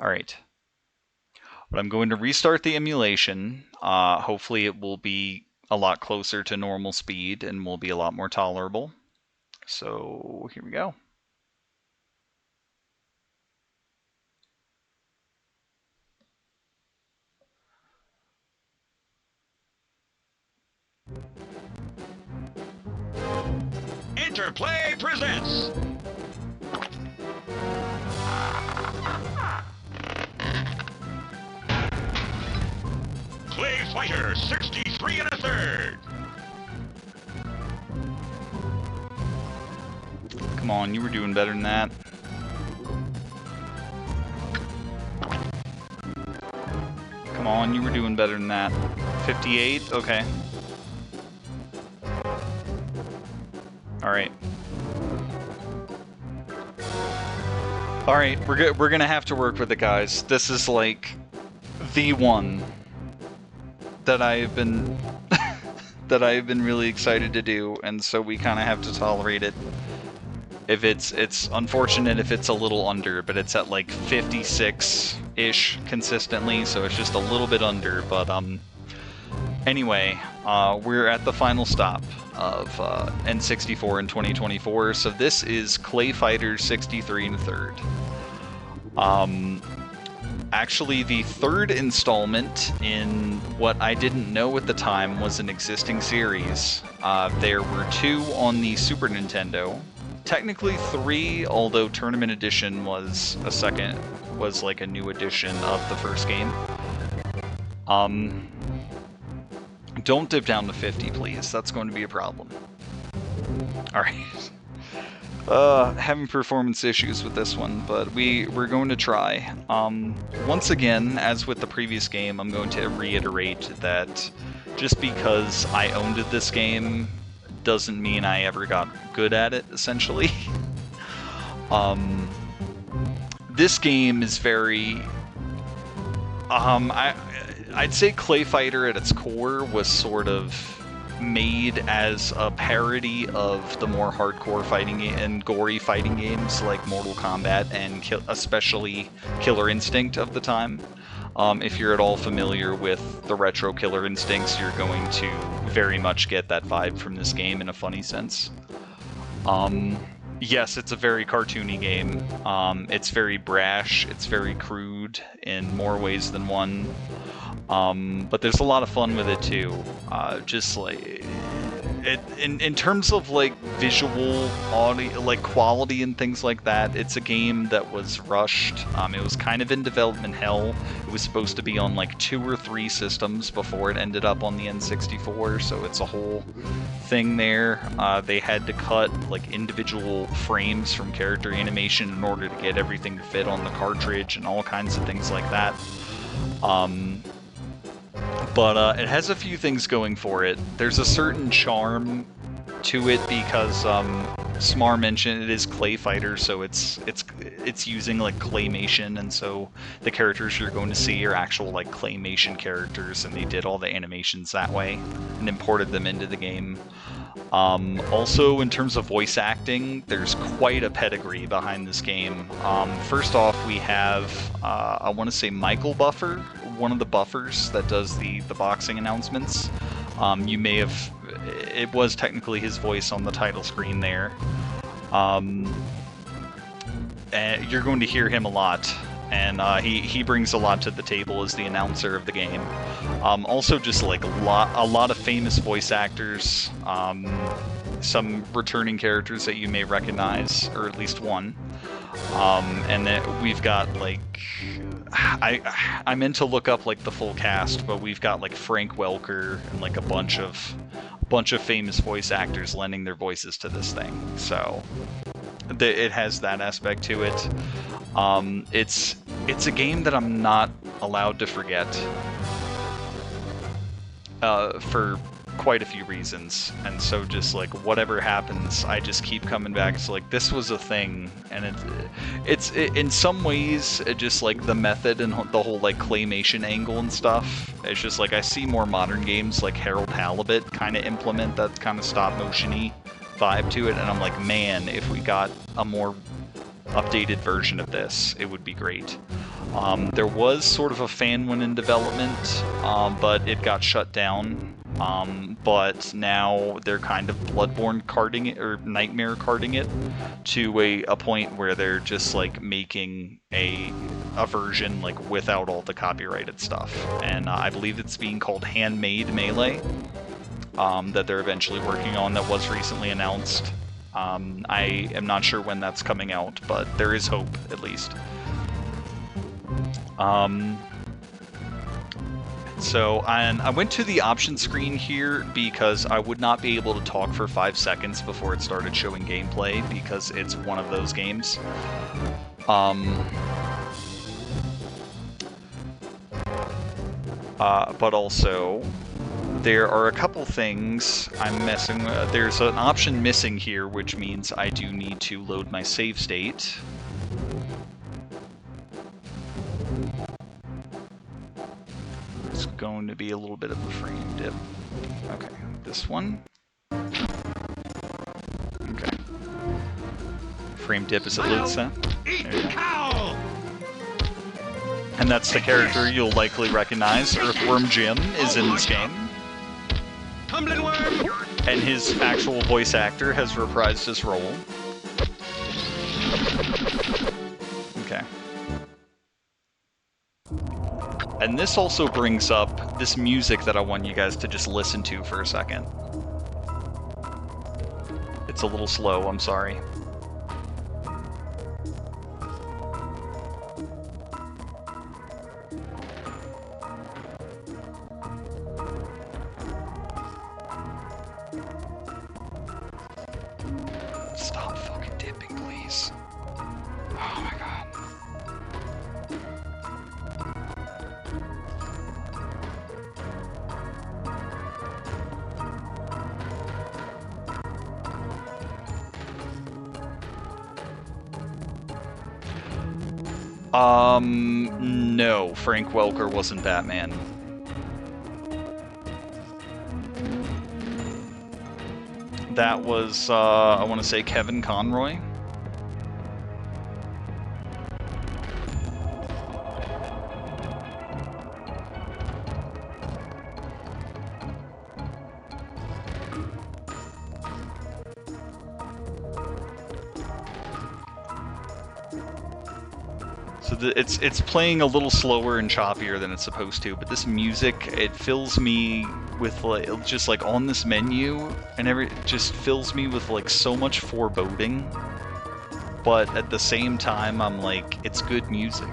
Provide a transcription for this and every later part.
All right. But I'm going to restart the emulation. Hopefully it will be a lot closer to normal speed and will be a lot more tolerable. So here we go. Interplay presents ClayFighter 63 1/3. Come on, you were doing better than that. Come on, you were doing better than that. 58? Okay. Alright. Alright, we're gonna have to work with it, guys. This is like the one that I've been that I've been really excited to do, and so we kind of have to tolerate it. If it's unfortunate if it's a little under, but it's at like 56-ish consistently, so it's just a little bit under. But anyway, we're at the final stop of N64 in 2024. So this is ClayFighter 63 1/3. Actually, the third installment in what I didn't know at the time was an existing series. There were 2 on the Super Nintendo. Technically 3, although Tournament Edition was like a new edition of the first game. Don't dip down to 50, please. That's going to be a problem. Alright. Having performance issues with this one, but we're going to try. Once again, as with the previous game, I'm going to reiterate that just because I owned this game doesn't mean I ever got good at it, essentially. This game is very... I'd say ClayFighter at its core was sort of made as a parody of the more hardcore fighting and gory fighting games like Mortal Kombat and especially Killer Instinct of the time. If you're at all familiar with the retro Killer Instincts, you're going to very much get that vibe from this game in a funny sense. Yes, it's a very cartoony game. It's very brash, it's very crude in more ways than one. But there's a lot of fun with it too. Just like in terms of like visual audio, like quality and things like that, it's a game that was rushed. It was kind of in development hell. It was supposed to be on like 2 or 3 systems before it ended up on the N64, so it's a whole thing there. They had to cut like individual frames from character animation in order to get everything to fit on the cartridge and all kinds of things like that. But it has a few things going for it. There's a certain charm to it because Smar mentioned it is ClayFighter, so it's using like claymation, and so the characters you're going to see are actual like claymation characters, and they did all the animations that way and imported them into the game. Also, in terms of voice acting, there's quite a pedigree behind this game. First off, we have, I want to say Michael Buffer, one of the buffers that does the boxing announcements. You may have, it was technically his voice on the title screen there. And you're going to hear him a lot, and he brings a lot to the table as the announcer of the game. Also, just like a lot of famous voice actors, some returning characters that you may recognize, or at least one. And then we've got like I meant to look up like the full cast, but we've got like Frank Welker and like a bunch of famous voice actors lending their voices to this thing. So it has that aspect to it. It's a game that I'm not allowed to forget for quite a few reasons, and so just like whatever happens, I just keep coming back to like this was a thing, and it's in some ways just like the method and the whole like claymation angle and stuff. It's just like I see more modern games like Harold Halibut kind of implement that kind of stop motion-y vibe to it, and I'm like, man, if we got a more updated version of this, it would be great. There was sort of a fan one in development, but it got shut down. But now they're kind of Bloodborne carding it, or Nightmare carding it, to a point where they're just like making a version like without all the copyrighted stuff. And I believe it's being called Handmade Melee, that they're eventually working on, that was recently announced. I am not sure when that's coming out, but there is hope, at least. So I went to the option screen here because I would not be able to talk for 5 seconds before it started showing gameplay, because it's one of those games. But also, there are a couple things I'm messing with. There's an option missing here, which means I do need to load my save state. It's going to be a little bit of a frame dip. Okay, this one. Okay. Frame dip is a load set. There you go. And that's the character you'll likely recognize. Earthworm Jim is in this game. And his actual voice actor has reprised his role. Okay. And this also brings up this music that I want you guys to just listen to for a second. It's a little slow, I'm sorry. Stop fucking dipping, please. Oh my god. No, Frank Welker wasn't Batman. That was, I want to say Kevin Conroy. So it's playing a little slower and choppier than it's supposed to, but this music, it fills me with like, just like on this menu and it just fills me with like so much foreboding. But at the same time, I'm like, it's good music.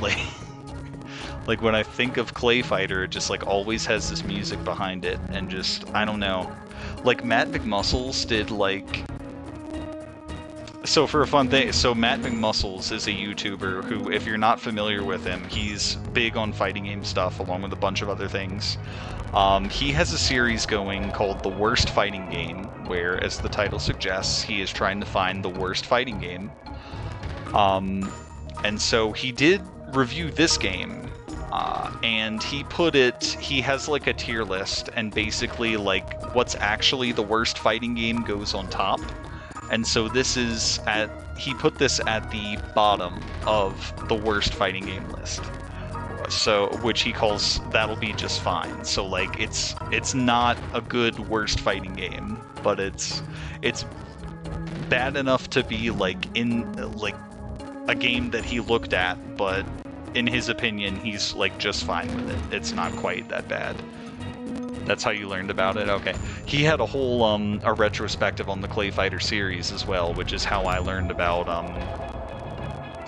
Like when I think of ClayFighter, it just like always has this music behind it, and just, I don't know. Like Matt McMuscles did like... So for a fun thing, so Matt McMuscles is a YouTuber who, if you're not familiar with him, he's big on fighting game stuff along with a bunch of other things. He has a series going called The Worst Fighting Game, where, as the title suggests, he is trying to find the worst fighting game. And so he did review this game, and he has like a tier list, and basically like what's actually the worst fighting game goes on top. And so he put this at the bottom of the worst fighting game list. So, which he calls That'll Be Just Fine. So like it's not a good worst fighting game, but it's bad enough to be like in like a game that he looked at, but in his opinion he's like just fine with it. It's not quite that bad. That's how you learned about it? Okay. He had a whole, a retrospective on the ClayFighter series as well, which is how I learned about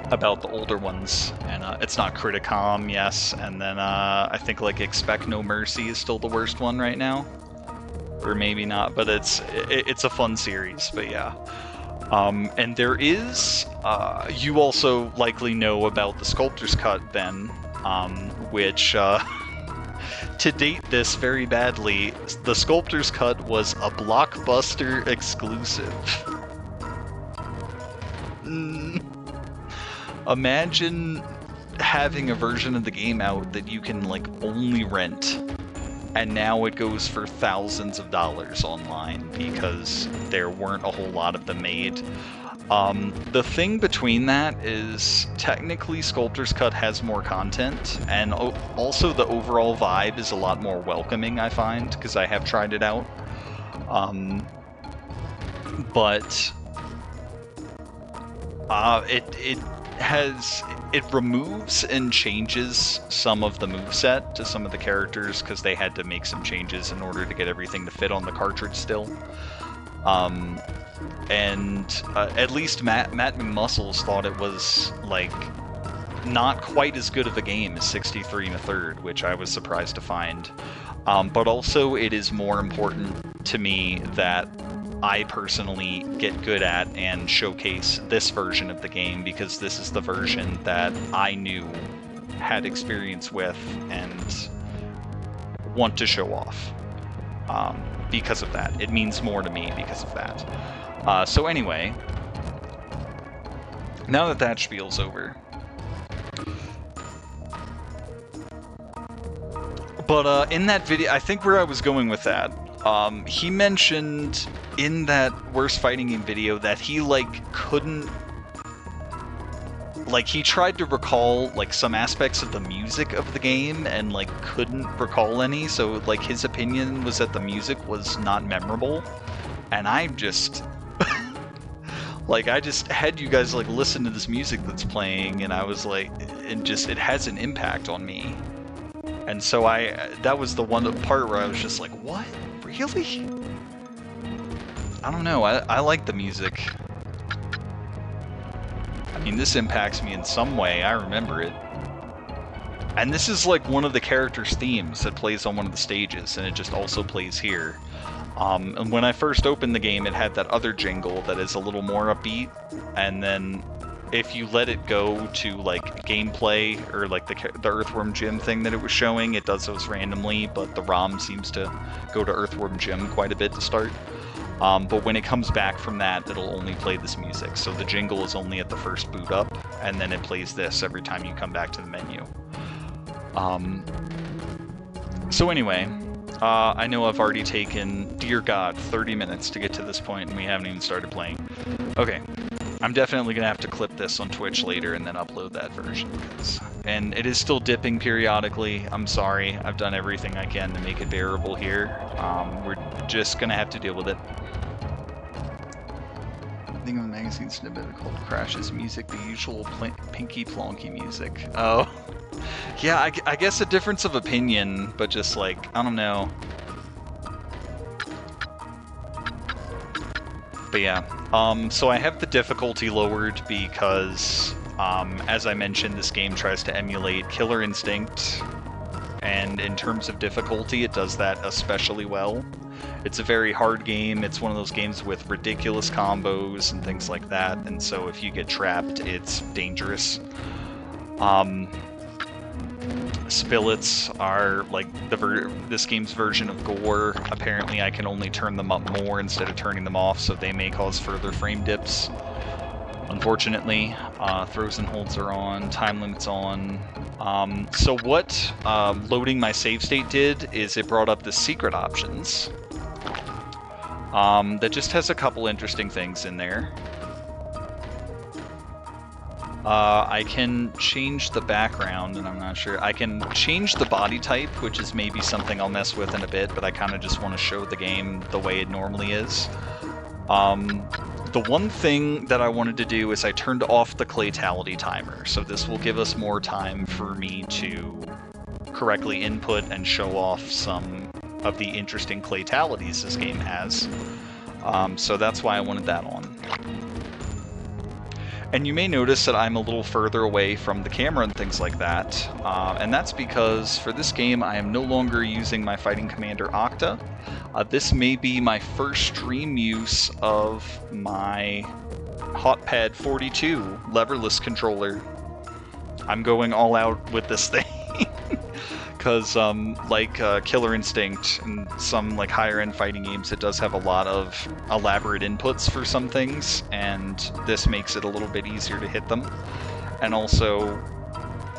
the older ones. And, it's not Criticom, yes, and then, I think, like, Expect No Mercy is still the worst one right now. Or maybe not, but it's a fun series, but yeah. And there is, you also likely know about the Sculptor's Cut, Ben, which, to date this very badly, the Sculptor's Cut was a Blockbuster exclusive. Imagine having a version of the game out that you can like only rent, and now it goes for thousands of dollars online because there weren't a whole lot of them made. The thing between that is technically Sculptor's Cut has more content, and also the overall vibe is a lot more welcoming, I find, because I have tried it out. But it removes and changes some of the moveset to some of the characters because they had to make some changes in order to get everything to fit on the cartridge still. And at least Matt McMuscles thought it was like not quite as good of a game as 63 1/3, which I was surprised to find. But also it is more important to me that I personally get good at and showcase this version of the game because this is the version that I knew, had experience with, and want to show off. Because of that. It means more to me because of that. So anyway, now that that spiel's over. But in that video, I think where I was going with that, he mentioned in that worst fighting game video that he couldn't, he tried to recall some aspects of the music of the game and couldn't recall any, so his opinion was that the music was not memorable, and I just I just had you guys listen to this music that's playing, and I was it has an impact on me. And so that was the one part where I was just like, what? Really? I don't know, I like the music. I mean, this impacts me in some way, I remember it. And this is one of the character's themes that plays on one of the stages, and it just also plays here. And when I first opened the game, it had that other jingle that is a little more upbeat, and then if you let it go to gameplay or the Earthworm Jim thing that it was showing, it does those randomly, but the ROM seems to go to Earthworm Jim quite a bit to start. But when it comes back from that, it'll only play this music. So the jingle is only at the first boot up, and then it plays this every time you come back to the menu. So anyway, I know I've already taken, dear God, 30 minutes to get to this point, and we haven't even started playing. Okay, I'm definitely going to have to clip this on Twitch later and then upload that version. And it is still dipping periodically. I'm sorry, I've done everything I can to make it bearable here. We're just going to have to deal with it. I think of a magazine snippet called Crash's Music, the usual Pinky Plonky music. Oh. Yeah, I guess a difference of opinion, but just I don't know. But yeah, so I have the difficulty lowered because, as I mentioned, this game tries to emulate Killer Instinct, and in terms of difficulty, it does that especially well. It's a very hard game. It's one of those games with ridiculous combos and things like that, and so if you get trapped, it's dangerous. Spillets are this game's version of gore. Apparently I can only turn them up more instead of turning them off, so they may cause further frame dips. Unfortunately, throws and holds are on, time limits on. So what loading my save state did is it brought up the secret options. That just has a couple interesting things in there. I can change the background, and I'm not sure. I can change the body type, which is maybe something I'll mess with in a bit, but I kind of just want to show the game the way it normally is. The one thing that I wanted to do is I turned off the claytality timer, so this will give us more time for me to correctly input and show off some of the interesting claytalities this game has. So that's why I wanted that on. And you may notice that I'm a little further away from the camera and things like that, and that's because for this game I am no longer using my Fighting Commander Octa. This may be my first stream use of my Hotpad 42 leverless controller. I'm going all out with this thing. Because Killer Instinct and some higher-end fighting games, it does have a lot of elaborate inputs for some things, and this makes it a little bit easier to hit them. And also,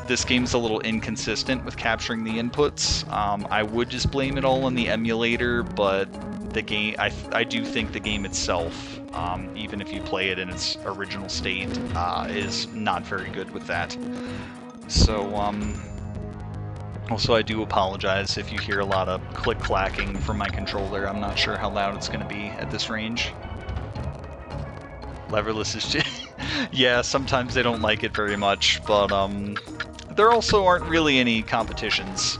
this game's a little inconsistent with capturing the inputs. I would just blame it all on the emulator, but the game, I do think the game itself, even if you play it in its original state, is not very good with that. So, also I do apologize if you hear a lot of click-clacking from my controller. I'm not sure how loud it's going to be at this range. Leverless is just... yeah, sometimes they don't like it very much, but there also aren't really any competitions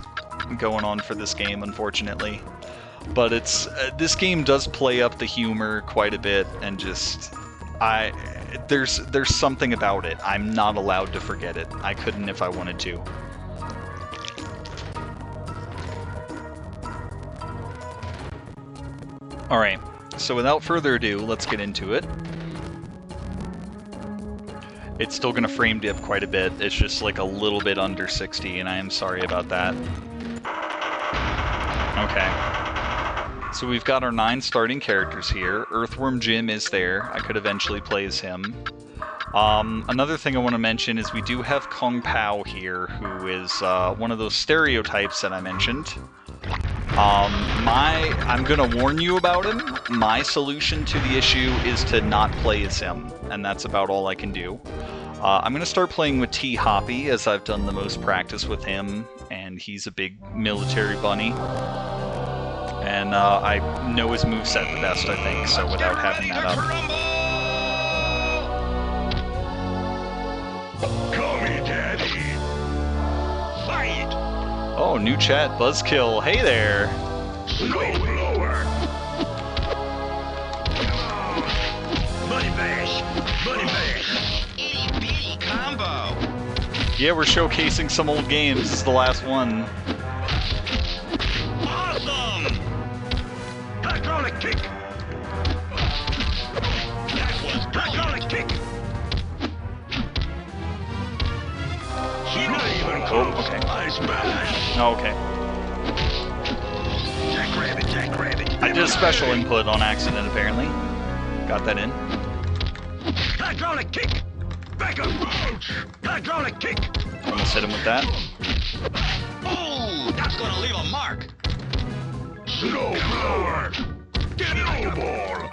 going on for this game, unfortunately. But it's this game does play up the humor quite a bit, and just there's something about it. I'm not allowed to forget it. I couldn't if I wanted to. Alright, so without further ado, let's get into it. It's still going to frame dip quite a bit. It's just like a little bit under 60, and I am sorry about that. Okay. So we've got our 9 starting characters here. Earthworm Jim is there. I could eventually play as him. Another thing I want to mention is we do have Kung Pao here, who is one of those stereotypes that I mentioned. I'm gonna warn you about him. My solution to the issue is to not play as him, and that's about all I can do. I'm gonna start playing with T. Hoppy, as I've done the most practice with him, and he's a big military bunny. And I know his moveset the best, I think, so without having that up. Call me Daddy. Fight! Oh, new chat, Buzzkill. Hey there! Go lower! Money bash! Money bash! Itty bitty combo! Yeah, we're showcasing some old games. This is the last one. Awesome! Hydraulic kick! That was hydraulic kick! She not even close. Oh, okay. I smash! Oh, okay. Jackrabbit, jackrabbit! I did a special input on accident, apparently. Got that in. Hydraulic kick! Back up! Hydraulic kick! Almost hit him with that. Oh, that's gonna leave a mark! Snow blower! Snowball!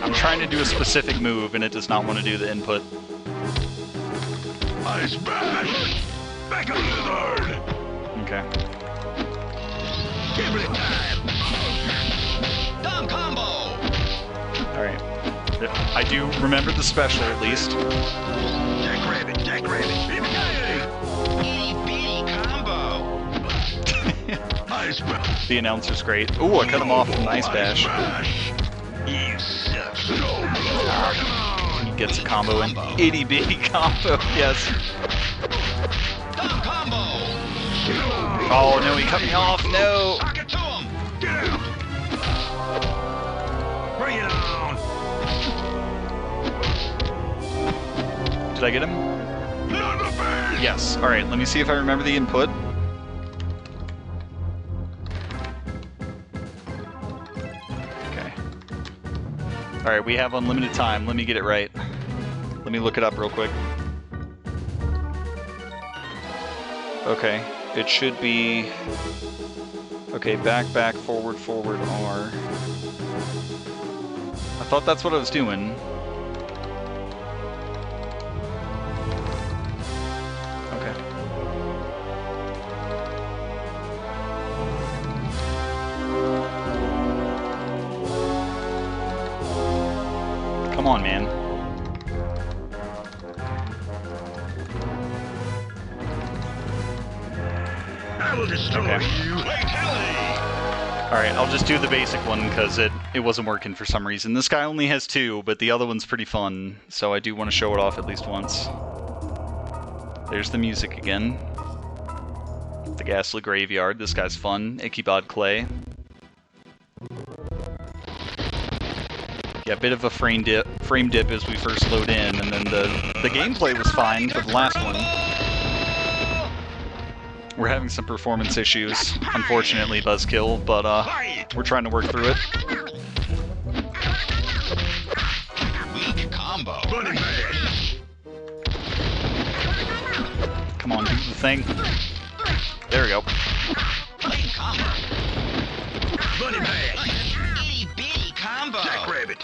I'm trying to do a specific move, and it does not want to do the input. I smash! Back up to the third! Okay. Give it time! Dumb combo! Alright. I do remember the special, at least. Jackrabbit, jackrabbit! Itty bitty combo! I smash! The announcer's great. Ooh, I cut him off with an ice bash. You suck! Come He gets a combo in. Itty bitty combo, yes. Dumb combo! Oh no, he cut me off, no! Sock it to him! Get out! Bring it on! Did I get him? Not the face! Yes. Alright, let me see if I remember the input. Okay. Alright, we have unlimited time. Let me get it right. Let me look it up real quick. Okay, it should be... Okay, back, back, forward, forward, R. I thought that's what I was doing. Okay. Come on, man. I will destroy you! Fatality! Alright, I'll just do the basic one because it wasn't working for some reason. This guy only has 2, but the other one's pretty fun, so I do want to show it off at least once. There's the music again. The Ghastly Graveyard. This guy's fun. Ichabod Clay. Yeah, a bit of a frame dip as we first load in, and then the gameplay was fine for the last one. We're having some performance issues, unfortunately, Buzzkill, but we're trying to work through it. Weak combo! Come on, do the thing. There we go. Clean combo! Bunny bash. Itty bitty combo. Jackrabbit.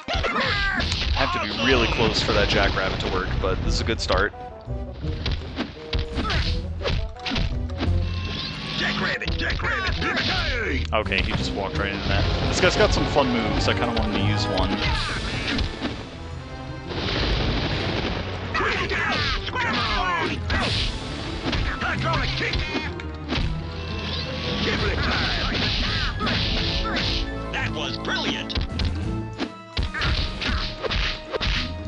Have to be really close for that jackrabbit to work, but this is a good start. Jackrabbit. Okay, he just walked right into that. This guy's got some fun moves. I kind of want him to use one. Come on. Hydraulic kick. Giblet time. That was brilliant.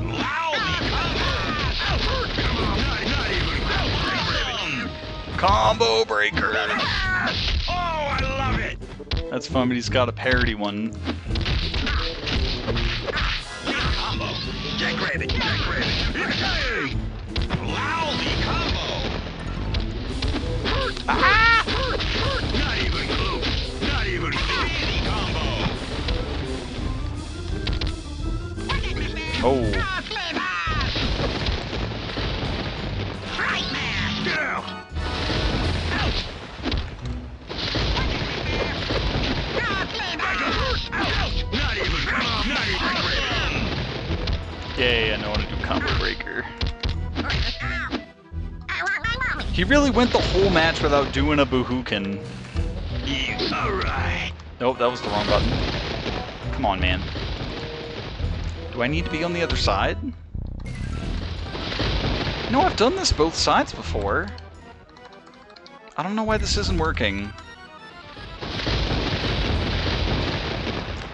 Lousy combo. Come on. Not even. Combo breaker! Oh, I love it. That's fun, but he's got a parody one. Combo. Jackrabbit. Hey. Lousy combo. Not even close. Not even close. Bitty combo. Oh, Get out. Not even. Come on. Not even. yeah, I know how to do combo breaker. He really went the whole match without doing a Boohookin. All right. Nope, that was the wrong button. Come on, man. Do I need to be on the other side? No, I've done this both sides before. I don't know why this isn't working.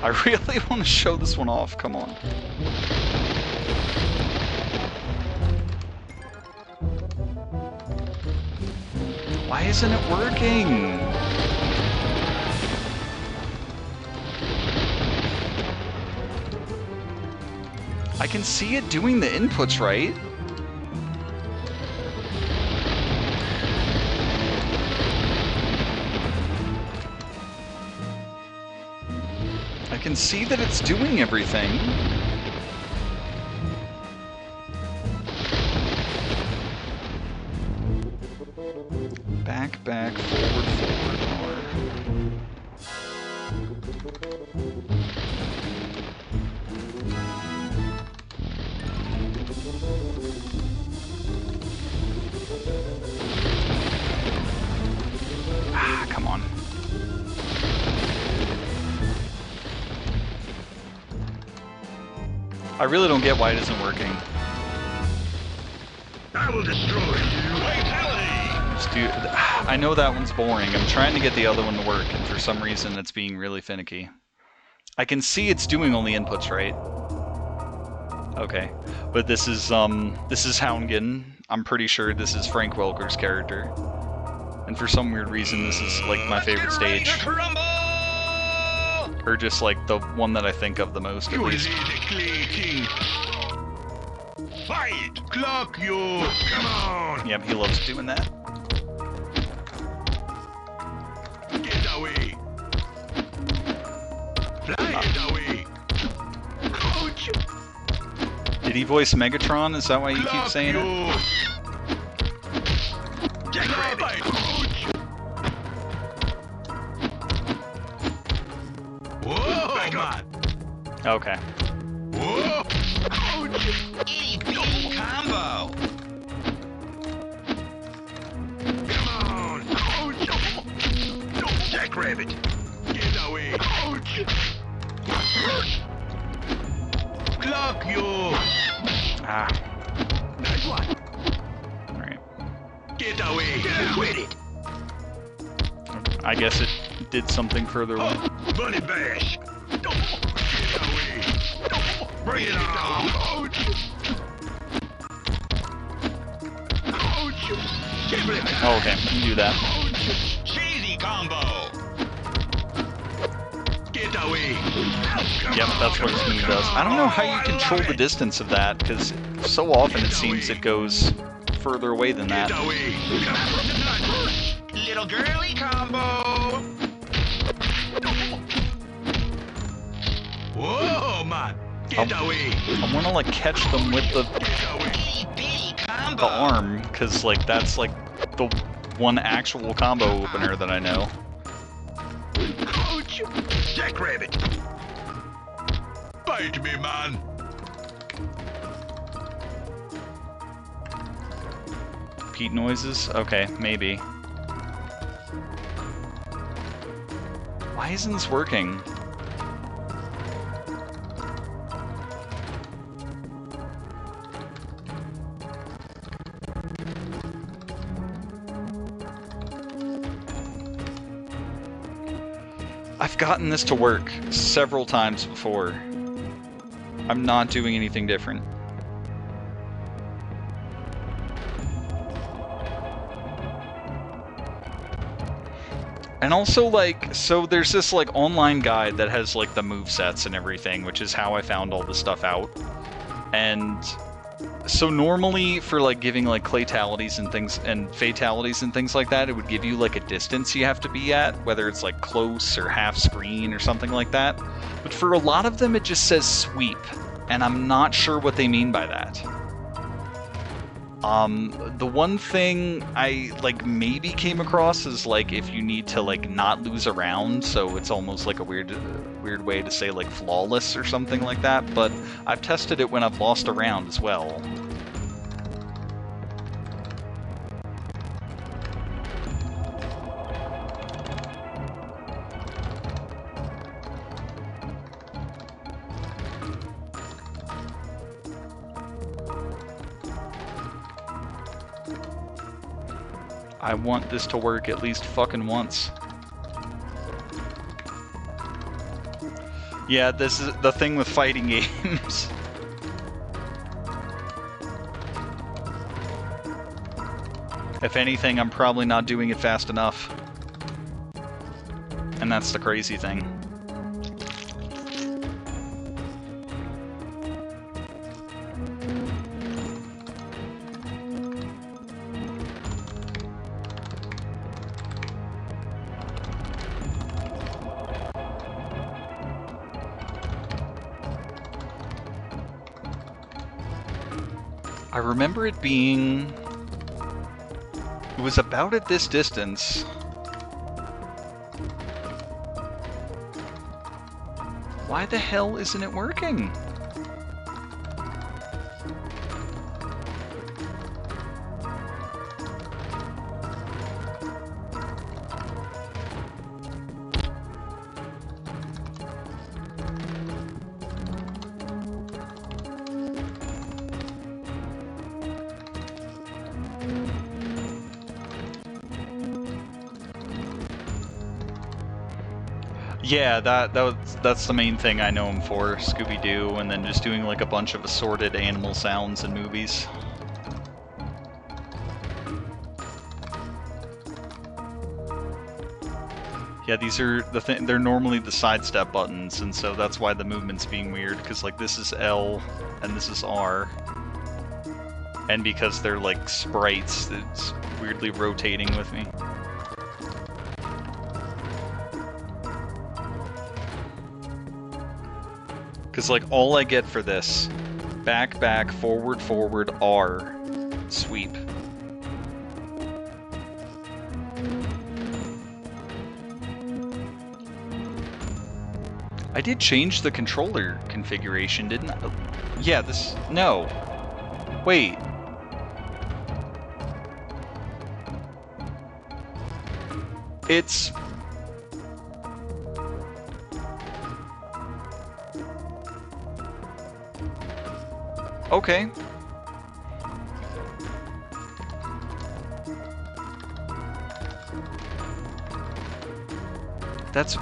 I really want to show this one off, come on. Why isn't it working? I can see it doing the inputs right. I can see that it's doing everything. Back, forward, R. Ah, come on. I really don't get why it isn't working. I will destroy you. Fatality. Just do, I know that one's boring. I'm trying to get the other one to work, and for some reason it's being really finicky. I can see it's doing all the inputs right. Okay, but this is Houngan. I'm pretty sure this is Frank Welker's character. And for some weird reason, this is like my favorite stage. Or just like the one that I think of the most, at You will least. lead the Clay King. Fight! Clock you! Come on! Yep, he loves doing that. Get away! Fly it away! Ouch! Did he voice Megatron? Is that why you keep Clock saying it? you! Jackrabbit! Ouch! Whoa, man! Okay. Whoa! Ouch! Itty bitty combo. Come on! Ouch! Jackrabbit! Get away! Ouch! Clock you! Ah, Nice one! alright. Get away! Get with it! I guess it did something further away. Oh, bunny bash! Get away! Bring it on! Ouch! Ouch! Giblet time! Oh, okay, you can do that. Ouch! Cheesy combo. Get away! Yep, that's what his move does. I don't know how you control the distance of that, because so often it seems it goes further away than Get that. away! Little girly combo. Whoa, man! Get away! I want to like catch them with the Get away! Itty bitty combo. arm, because like that's like the one actual combo opener that I know. Ouch! Jackrabbit. Bite me, man. Repeat noises? Okay, maybe. Why isn't this working? I've gotten this to work several times before. I'm not doing anything different. And also, like, so there's this, like, online guide that has, like, the movesets and everything, which is how I found all this stuff out. And so normally for, like, giving, like, claytalities and things, and fatalities and things like that, it would give you, like, a distance you have to be at, whether it's, like, close or half screen or something like that. But for a lot of them, it just says sweep, and I'm not sure what they mean by that. The one thing I, like, maybe came across is, like, if you need to, like, not lose a round, so it's almost like a weird way to say, like, flawless or something like that, but I've tested it when I've lost a round as well. I want this to work at least fucking once. Yeah, this is the thing with fighting games. If anything, I'm probably not doing it fast enough. And that's the crazy thing. I remember it being... It was about at this distance. Why the hell isn't it working? Yeah, that's the main thing I know him for, Scooby-Doo, and then just doing like a bunch of assorted animal sounds in movies. Yeah, these are they're normally the sidestep buttons, and so that's why the movement's being weird, because like this is L and this is R. And because they're like sprites, it's weirdly rotating with me. Because, like, all I get for this, back, back, forward, forward, R, sweep. I did change the controller configuration, didn't I? Yeah, this... No. Wait. It's... Okay.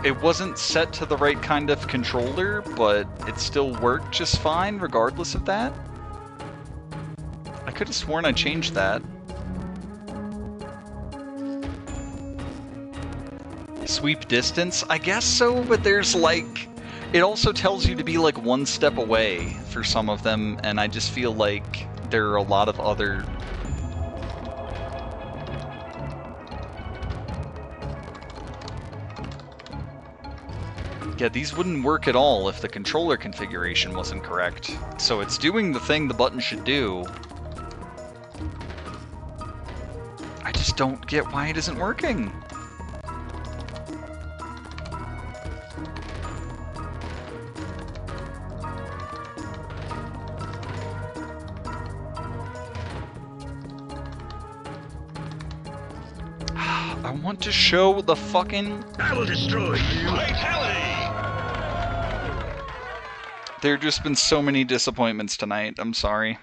It wasn't set to the right kind of controller, but it still worked just fine regardless of that. I could have sworn I changed that. Sweep distance? I guess so, but there's like... It also tells you to be like one step away for some of them, and I just feel like there are a lot of other... Yeah, these wouldn't work at all if the controller configuration wasn't correct. So it's doing the thing the button should do. I just don't get why it isn't working. I want to show the fucking... I will destroy you. Fatality. There have just been so many disappointments tonight. I'm sorry.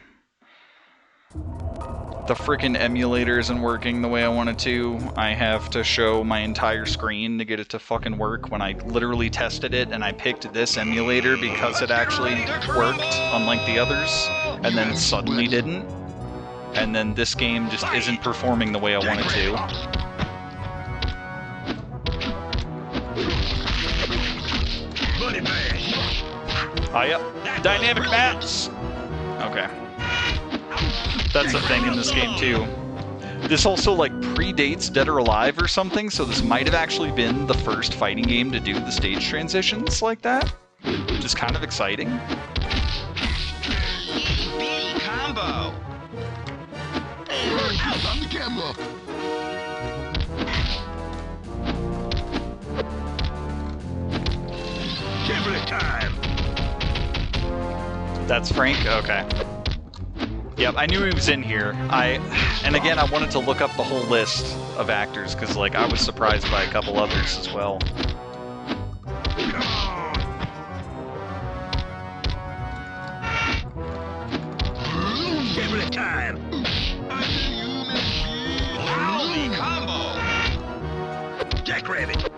The frickin' emulator isn't working the way I want it to. I have to show my entire screen to get it to fucking work when I literally tested it and I picked this emulator because it actually worked, unlike the others, and then it suddenly didn't. And then this game just isn't performing the way I want it to. Buddy bash. Oh, yep. Dynamic maps! Okay. That's a thing in this game, too. This also, like, predates Dead or Alive or something, so this might have actually been the first fighting game to do the stage transitions like that, which is kind of exciting. Itty bitty combo. On the camera. Gimlet time. That's Frank? Okay. Yep, I knew he was in here. And again, I wanted to look up the whole list of actors, because, like, I was surprised by a couple others as well. Come on. Gimlet time. Holy combo. Jackrabbit.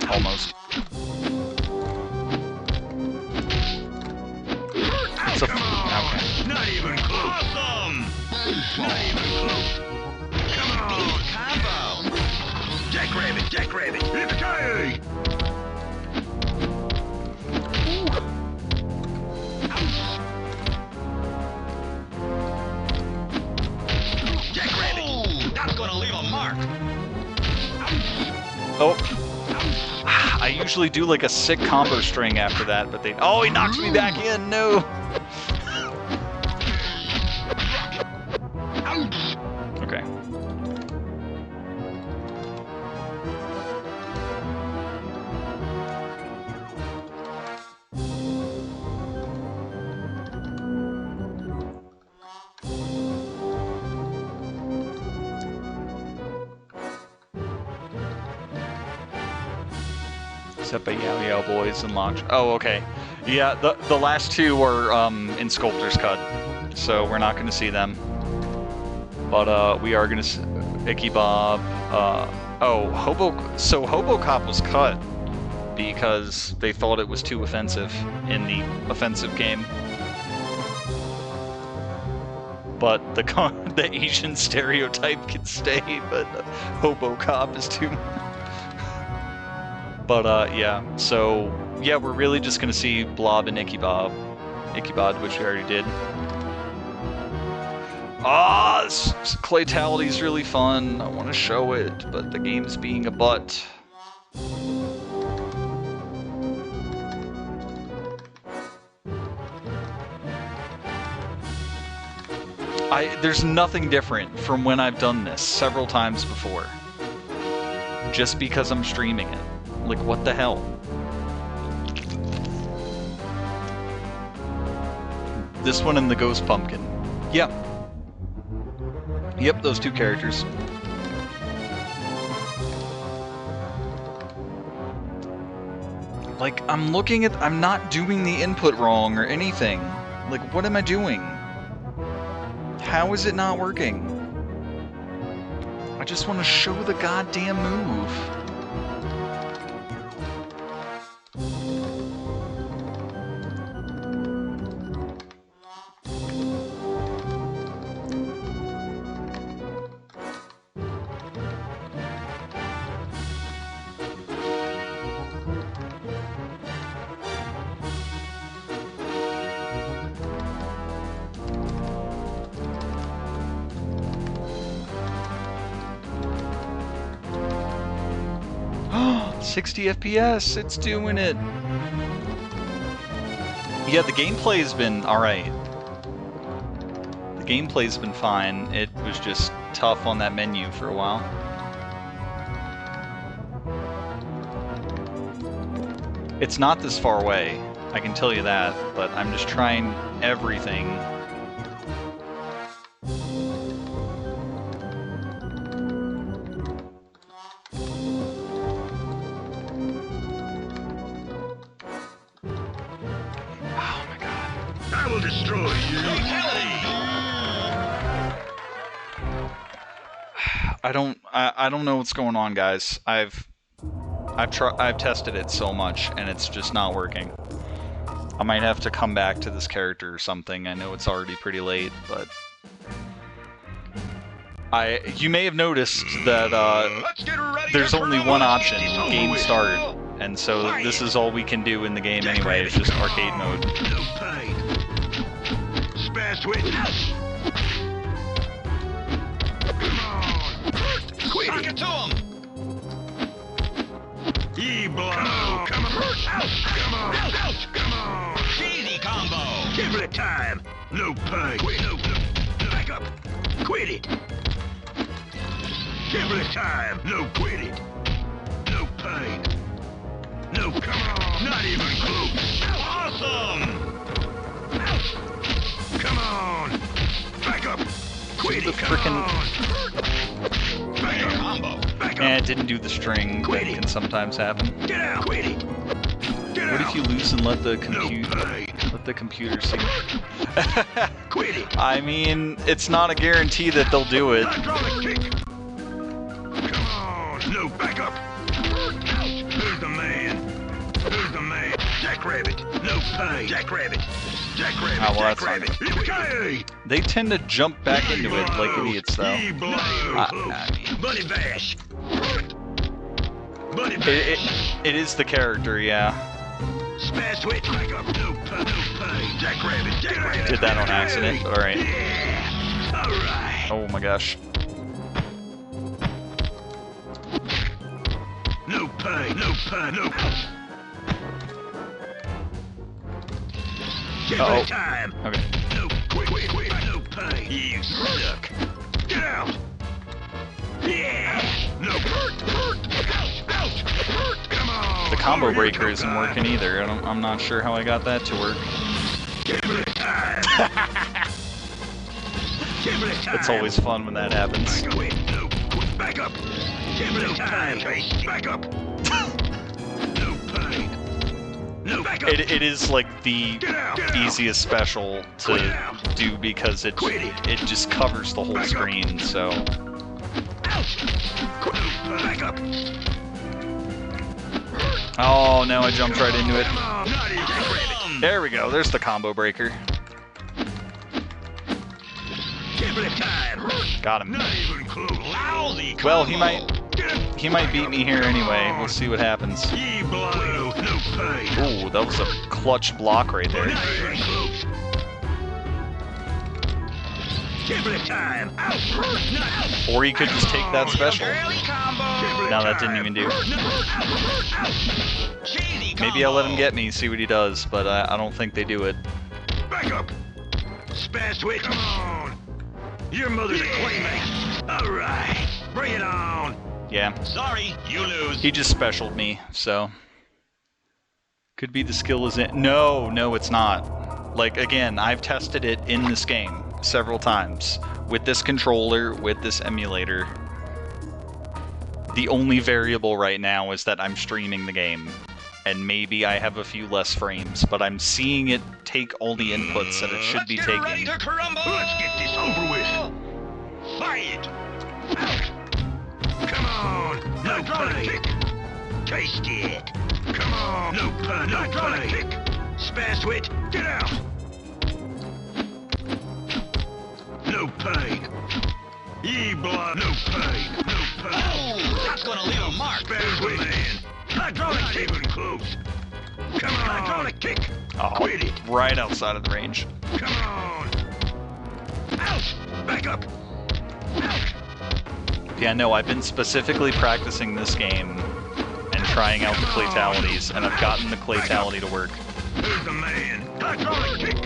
Almost. It's a... Come on. Okay. Not even close. Awesome. Not even close. Come Big on. combo. Jackrabbit. Jackrabbit. Yippee-ki-yay. Jackrabbit. Oh, that's gonna leave a mark. Oh. I usually do, like, a sick combo string after that, but they... Oh, he knocked me back in! No! Okay. Except by Yao Yao Boys and Launch. Oh, okay. Yeah, the last two are in Sculptor's Cut, so we're not going to see them. But we are going to see Icky Bob. So Hobocop was cut because they thought it was too offensive in the offensive game. But the Asian stereotype can stay, but Hobocop is too. But yeah, so yeah, we're really just gonna see Blob and Icky Bob, which we already did. Ah, this Claytality is really fun. I want to show it, but the game's being a butt. There's nothing different from when I've done this several times before. Just because I'm streaming it. Like, what the hell? This one and the Ghost Pumpkin. Yeah. Yep, those two characters. Like, I'm not doing the input wrong or anything. Like, what am I doing? How is it not working? I just want to show the goddamn move. Oh, 60 FPS, it's doing it. Yeah, the gameplay's been alright. The gameplay's been fine. It was just tough on that menu for a while. It's not this far away, I can tell you that, but I'm just trying everything. destroy you. Fatality. I don't know what's going on, guys. I've tested it so much and it's just not working. I might have to come back to this character or something. I know it's already pretty late, but you may have noticed that Let's get ready there's to only crumble. one option, It's over game with. start, and so this is all we can do in the game anyway. It's just arcade mode. No pain. Smash with. Come on. Quit Knock it. it to him. Ye blow. Come on. Come on. Come on. Cheesy combo. Give it time. No pain. Quit. No. Back up. Quit it. Give it time. No, quit it. No pain. No, come on. Not even close. Awesome. Come on. Back up. Quit The it. Come frickin- on. Back up. Combo. Back Eh, up. it didn't do the string that can sometimes happen. Get out. Quit it. Get What out. if you lose and let the No pain. computer see? Quit it. I mean, it's not a guarantee that they'll do it. Hydraulic kick. Come on. No, back up. Who's the man? Who's the man? Jackrabbit. No pain. Jackrabbit. Jackrabbit. Oh, well, that's fine. Jackrabbit. Okay. They tend to jump back into it like idiots, though. Ye blow. I mean, Bunny bash. Bunny bash. it is the character, yeah. Smash switch. Back up. No pain. Jackrabbit. Jackrabbit. Did that on accident, but alright. Yeah. All right. Oh my gosh. No pain. No pain. No. Give Uh-oh. it time. Okay. No, quit, no pain. You suck. Get out. Yeah. No, hurt. Ouch. Come on. The combo Over here, breaker isn't Coca. working either. I'm not sure how I got that to work. Give it time. Give it time. It's always fun when that happens. Back up. No, back up. Give it time. Back up. No pain. No, back up. It is like the Get out. Get out. easiest special Quit to out. do because it Quit it. just covers the whole Back up. screen, so Ouch. Back up. oh no, I jumped right into it. Come on. Not even Awesome. There we go, there's the combo breaker. Give it time. Got him. Not even close. Lousy combo. Well, he might beat me here anyway. We'll see what happens. Ye blow. No pain. Ooh, that was a clutch block right there. Not even close. Give it time. Out. Not. Or he could just take that special. Early combo. No, that didn't even do. Cheesy combo. Maybe I'll let him get me, see what he does, but I don't think they do it. Back up. Smash switch. Come on. Your mother's a claymate. All right. Bring it on. Yeah, Sorry, you lose. he just specialed me, so. Could be the skill is in. No, it's not. Like, again, I've tested it in this game several times. With this controller, with this emulator. The only variable right now is that I'm streaming the game. And maybe I have a few less frames, but I'm seeing it take all the inputs that it should Let's be get ready taking. to crumble. Let's get this over with. Fight. Come on. No pain. Taste it. Come on. No pain. No pain. Smash switch. Get out. No pain. Ye blood. No pain. No pain. Oh, that's gonna leave a mark. Smash switch. Man. Hydraulic kick. Even close. Come on. Hydraulic kick. Oh, Quit it. right outside of the range. Come on. Ouch. Back up. Ouch. Yeah, no, I've been specifically practicing this game and trying out the claytalities, and I've gotten the claytality to work. Who's the man? Hydraulic kick.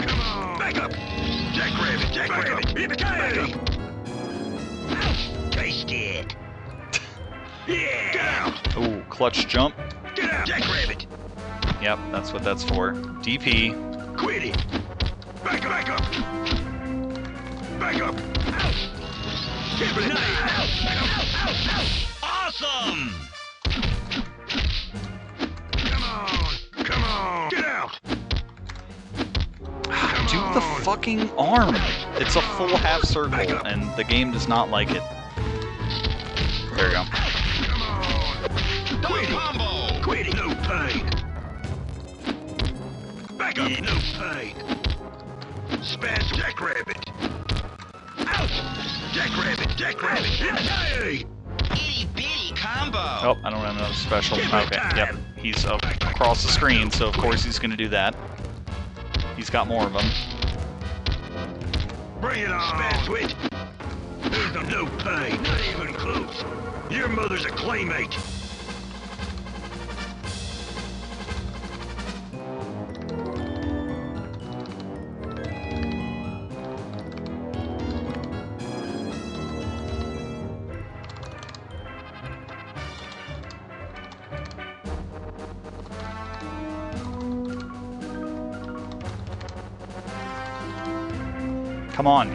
Come on. Back up. Jackrabbit. Jackrabbit. Back up. Ouch. Taste it. Yeah. Get out. Ooh, clutch jump. Get out. Jackrabbit. Yep, that's what that's for. DP. Quit it. Back up. Back up. Back up. Ouch. Give it a Awesome. Come on. Come on. Get out. the fucking arm. It's a full half circle, and the game does not like it. There we go. Come on! Double combo. Quit it! No pain! Back up! No pain! Spaz Jackrabbit! Ouch! Jackrabbit! Jackrabbit! Hey! Itty bitty combo. Oh, I don't have another special. Okay, yep. He's up across the screen, so of course he's gonna do that. He's got more of them. Bring it on! Spazwit! There's no pain! Not even close! Your mother's a claymate! Come on.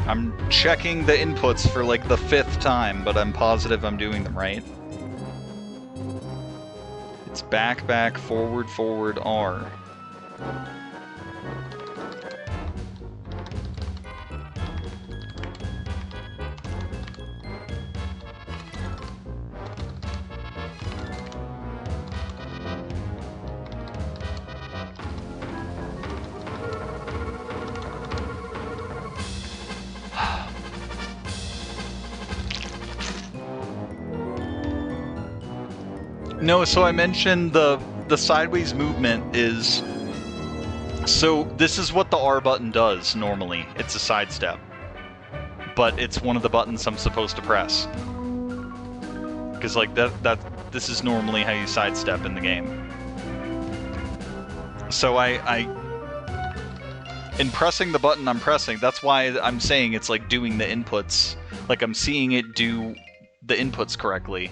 I'm checking the inputs for like the 5th time, but I'm positive I'm doing them right. It's back, back, forward, forward, R. No, so I mentioned the sideways movement is... So this is what the R button does normally. It's a sidestep. But it's one of the buttons I'm supposed to press. Because like this is normally how you sidestep in the game. So in pressing the button I'm pressing, that's why I'm saying it's like doing the inputs. Like I'm seeing it do the inputs correctly.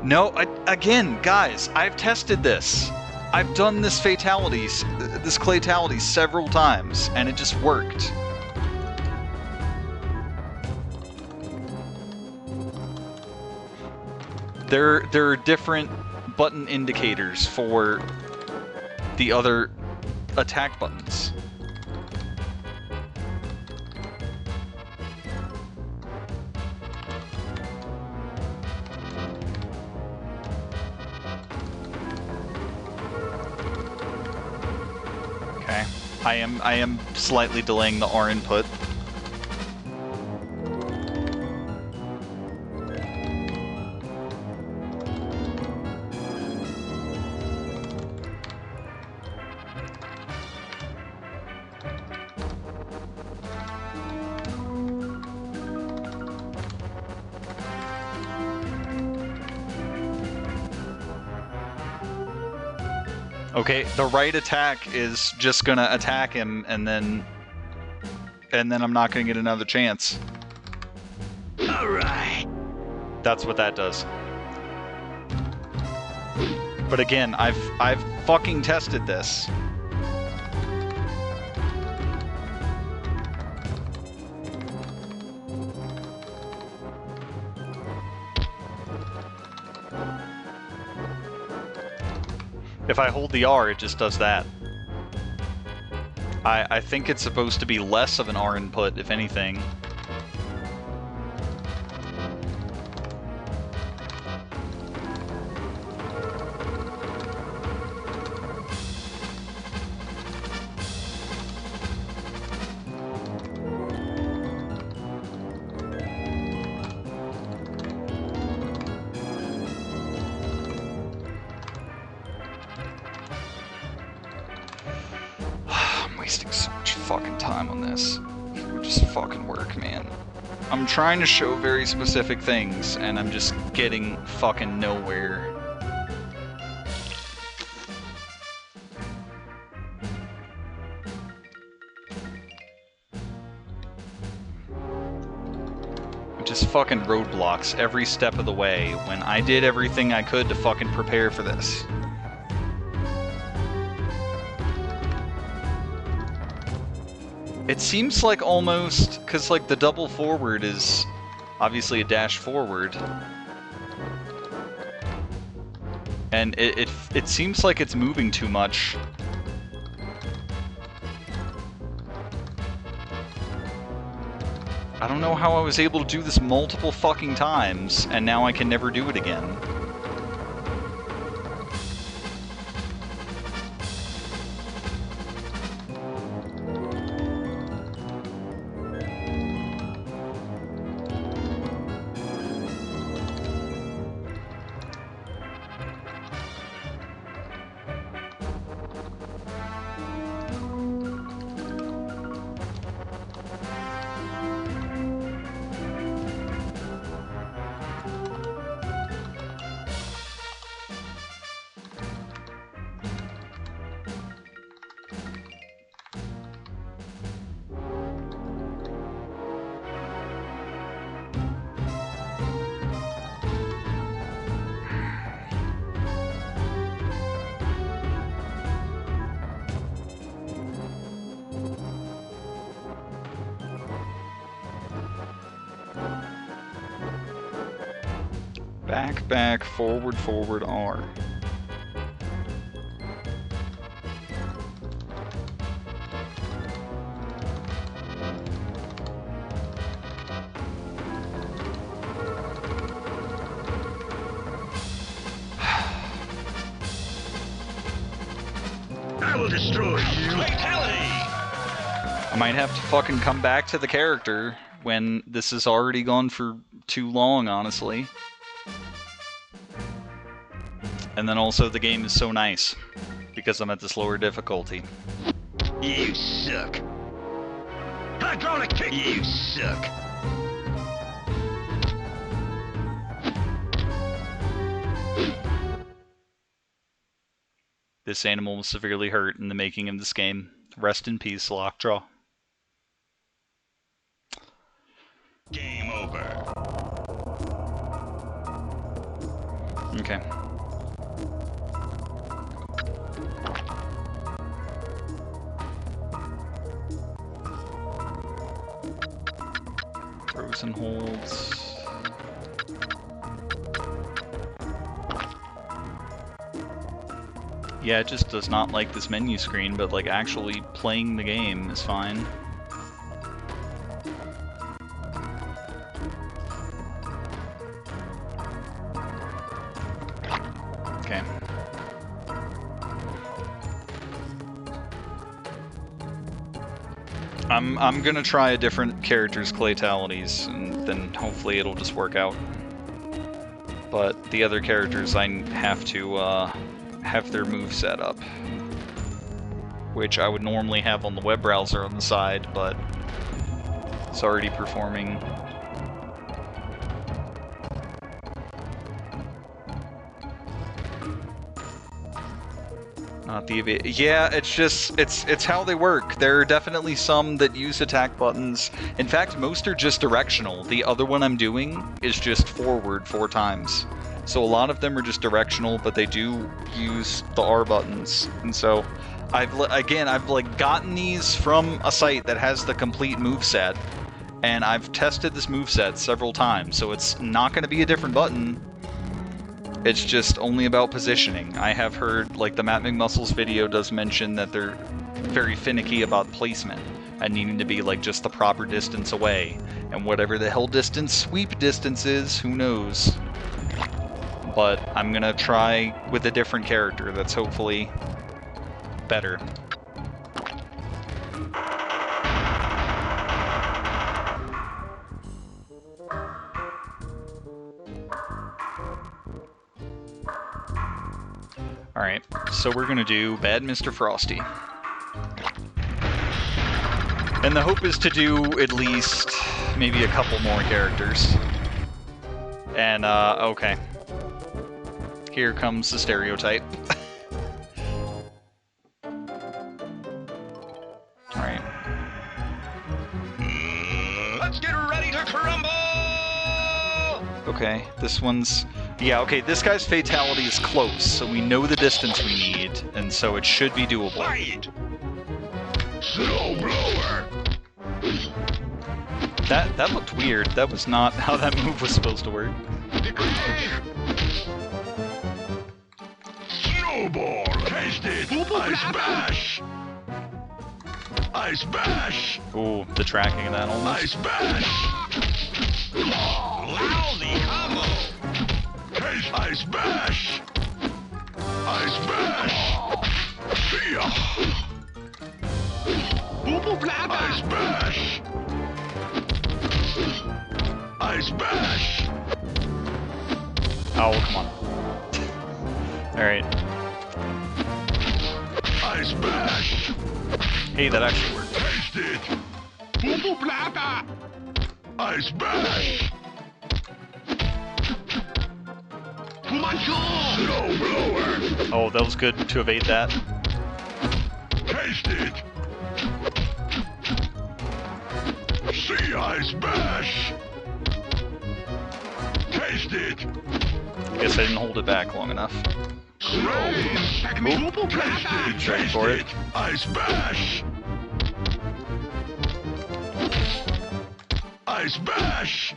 No, again, guys, I've tested this. I've done this claytality several times, and it just worked. There are different button indicators for the other attack buttons. I am slightly delaying the R input. Okay, the right attack is just gonna attack him, and then I'm not gonna get another chance. All right. That's what that does. But again, I've fucking tested this. If I hold the R, it just does that. I think it's supposed to be less of an R input, if anything. Wasting so much fucking time on this. It would just fucking work, man. I'm trying to show very specific things, and I'm just getting fucking nowhere. Just fucking roadblocks every step of the way when I did everything I could to fucking prepare for this. It seems like almost, because like the double forward is obviously a dash forward. And it seems like it's moving too much. I don't know how I was able to do this multiple fucking times, and now I can never do it again. Back, back, forward, forward, R. I will destroy you. Fatality! I might have to fucking come back to the character when this has already gone for too long, honestly. And then also the game is so nice, because I'm at this lower difficulty. You suck. Hydraulic kick. You suck. This animal was severely hurt in the making of this game. Rest in peace, Lockjaw. Game over. Okay. Frozen holds. Yeah, it just does not like this menu screen, but like actually playing the game is fine. Okay. I'm gonna try a different character's claytalities, and then hopefully it'll just work out. But the other characters, I have to have their move set up, which I would normally have on the web browser on the side, but it's already performing. Not the yeah, it's just it's how they work. There are definitely some that use attack buttons. In fact, most are just directional. The other one I'm doing is just forward 4 times. So a lot of them are just directional, but they do use the R buttons. And so I've like gotten these from a site that has the complete moveset, and I've tested this moveset several times. So it's not going to be a different button. It's just only about positioning. I have heard, like, the Matt McMuscles video does mention that they're very finicky about placement and needing to be, like, just the proper distance away. And whatever the hell distance sweep distance is, who knows? But I'm gonna try with a different character that's hopefully better. Alright, so we're gonna do Bad Mr. Frosty. And the hope is to do at least maybe a couple more characters. And, okay. Here comes the stereotype. Alright. Let's get ready to crumble! Okay, this one's... Yeah, okay, this guy's fatality is close, so we know the distance we need, and so it should be doable. Fight! Snow blower. That looked weird. That was not how that move was supposed to work. Snowball! Taste it! I smash! I smash! Ooh, the tracking of that I almost. smash! Lousy combo. Taste! I smash! I smash! See ya! I smash! I smash! Oh, come on. Alright. I smash! Hey, that actually worked. Taste it! I smash! Snow blower! Oh, that was good to evade that. Taste it! See, I smash! Taste it! Guess I didn't hold it back long enough. Snow! Taste it! He's ready Taste for it! it. I smash! I smash!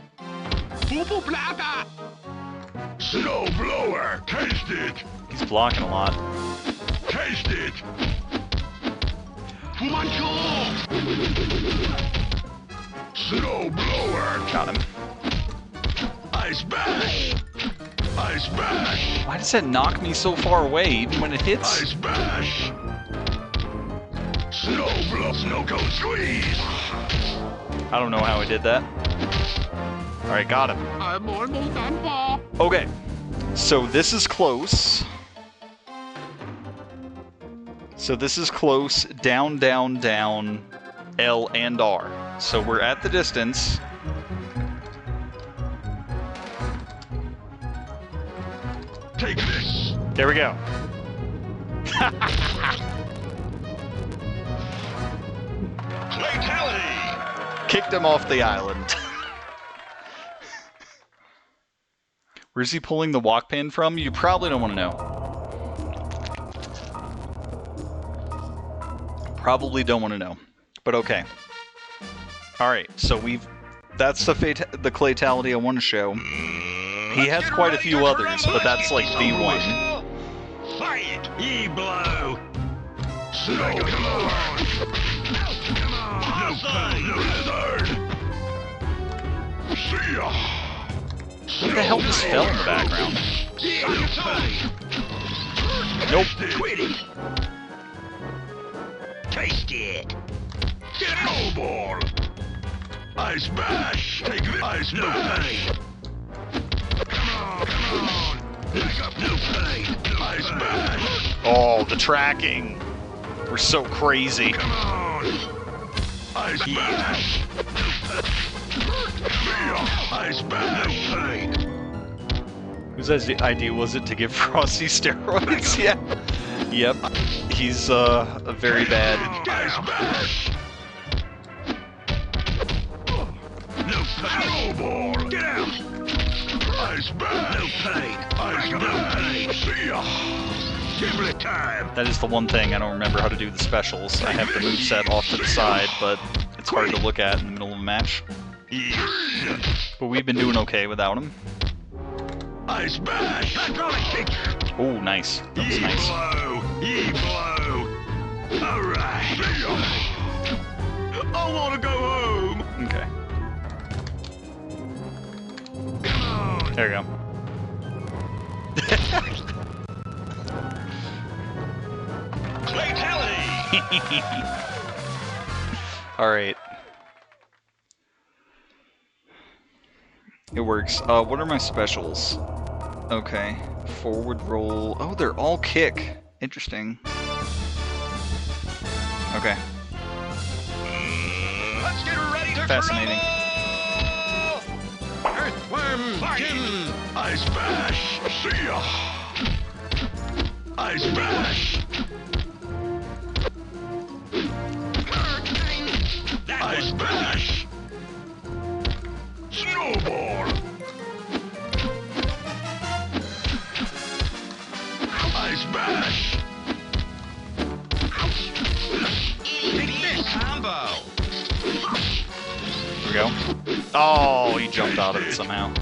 Snow blower! Taste it! He's blocking a lot. Taste it! Snow blower! Got him. I smash! I smash! Why does that knock me so far away, even when it I hits? smash! Snow blow! Snow cone squeeze! I don't know how I did that. Alright, got him. Okay. So this is close. So this is close. Down, down, down. L and R. So we're at the distance. Take this! There we go. Fatality. Kicked him off the island. Where's he pulling the walk pin from? You probably don't want to know. Probably don't want to know. But okay. Alright, so that's the claytality I want to show. He has quite a few others, but that's like the one. Fight. E-blow. Snow blower! Come on. No lizard! See ya! What the hell just fell in the background? Nope. Tweety! Taste it. Snowball! I smash! Take this! I smash! Come on! Pick up no pain! I smash! Oh, the tracking. We're so crazy. Come on! I smash! I smash! Whose idea was it to give Frosty steroids? Yeah. Yep. He's very bad. I smash! No snowball! Get out! I smash! No pain! I smash! See ya! Gimlet time! That is the one thing I don't remember how to do the specials. I have the moveset off to the side, but it's hard to look at in the middle of a match. But we've been doing okay without him. I smash! Hydraulic kick! Oh, nice. That was nice. E-blow! Alright! See ya! I wanna go home! Okay. Come on! There you go. Fatality. Alright. It works. What are my specials? Okay. Forward roll. Oh, they're all kick. Interesting. Okay. Let's get ready to Fascinating. crumble. Earthworm Jim. I smash! See ya! I smash! That I was smash! Snowball! I smash! Take this combo. We're go. Oh, he jumped out of it somehow.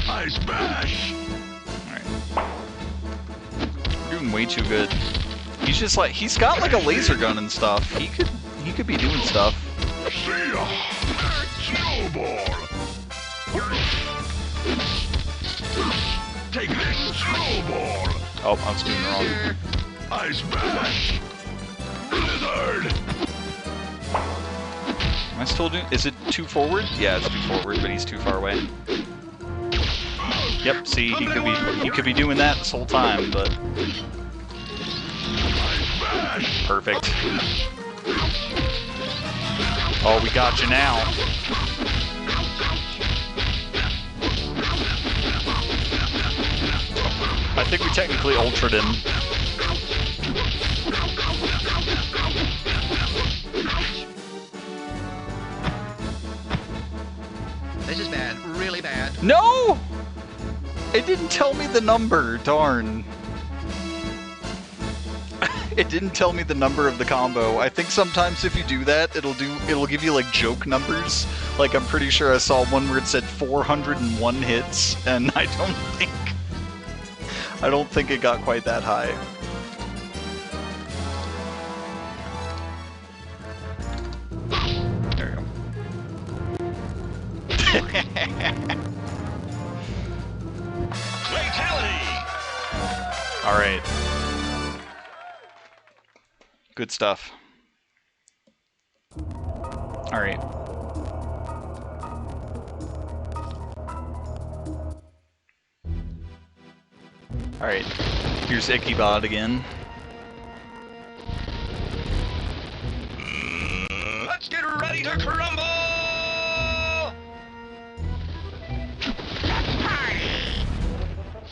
Ice bash. Alright. Doing way too good. He's just like, he's got like a laser gun and stuff. He could be doing stuff. See ya. Snowball. Take this snowball. Oh, I was doing it wrong. Ice bash. Blizzard. Am I still doing? Is it too forward? Yeah, it's too forward, but he's too far away. Yep. See, he could be doing that this whole time, but perfect. Oh, we got you now. I think we technically ultra'd him. This is bad, really bad. No! It didn't tell me the number, darn. It didn't tell me the number of the combo. I think sometimes if you do that, it'll give you like joke numbers. Like I'm pretty sure I saw one where it said 401 hits, and I don't think it got quite that high. There we go. Fatality! Alright. Good stuff. Alright. Alright. Here's Ichabod again. Let's get ready to crumble!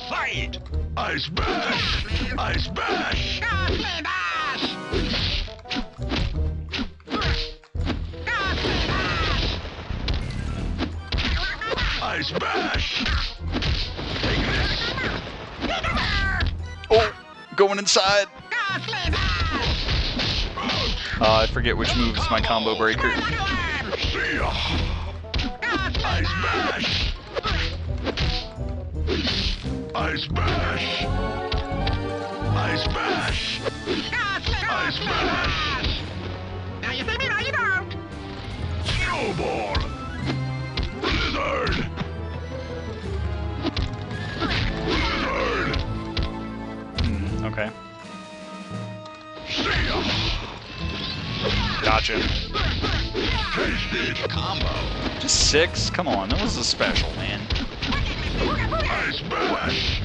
Fight! Ice bash. Ice bash. Ice bash. Take this. Oh! Going inside! I forget which move is my combo breaker. See ya. Ice bash. Ice bash. Ice bash. Ice bash. Now you see me, now you don't. Snowball. Blizzard. Blizzard. Okay. See ya. Gotcha. Tasted. Combo. Just 6? Come on, that was a special, man. Ice bash.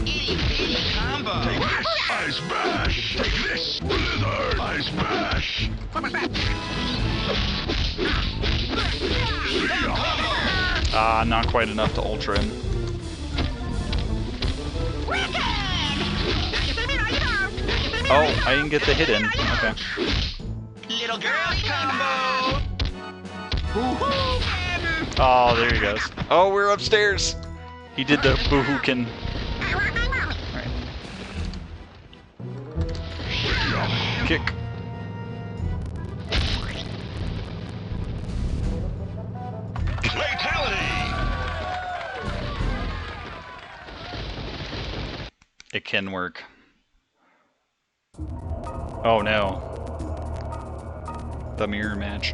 Itty bitty combo. Take this. Ice bash. Take this. Blizzard. Ice bash. What was that? See ya. Ah, not quite enough to ultra him. Wicked! Now you see me, now you don't. Now you see me, Oh, I didn't get the hit in. Okay. Little girl combo. Oh, there he goes. Oh, we're upstairs. He did the boohookin. Alright. Kick. Fatality! It can work. Oh no. The mirror match.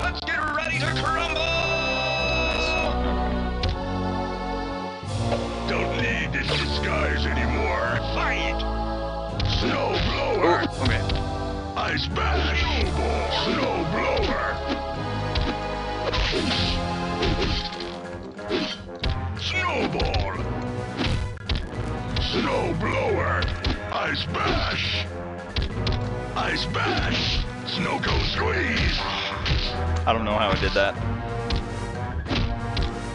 Let's get ready to crumble! Don't need this disguise anymore. Fight! Snow blower. Oh, okay. Ice bash. Snow blower. Snowball. Snow blower. Ice bash. Ice bash. Snow cone squeeze. I don't know how I did that.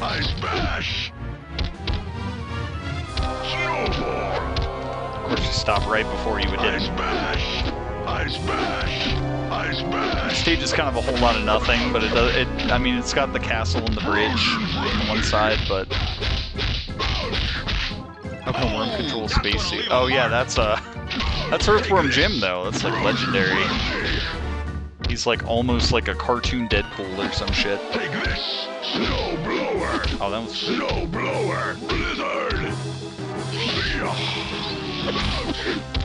Ice bash. Snowball. Of course, you stop right before you would hit Ice him. bash. Ice bash. Ice bash. stage is kind of a whole lot of nothing, but I mean, it's got the castle and the bridge on one side, but how can a worm control a spacesuit? Oh yeah, that's Earthworm Jim though. That's like legendary. He's like almost like a cartoon Deadpool or some shit. Take this, snow blower. Oh, that was Snow blower, blizzard.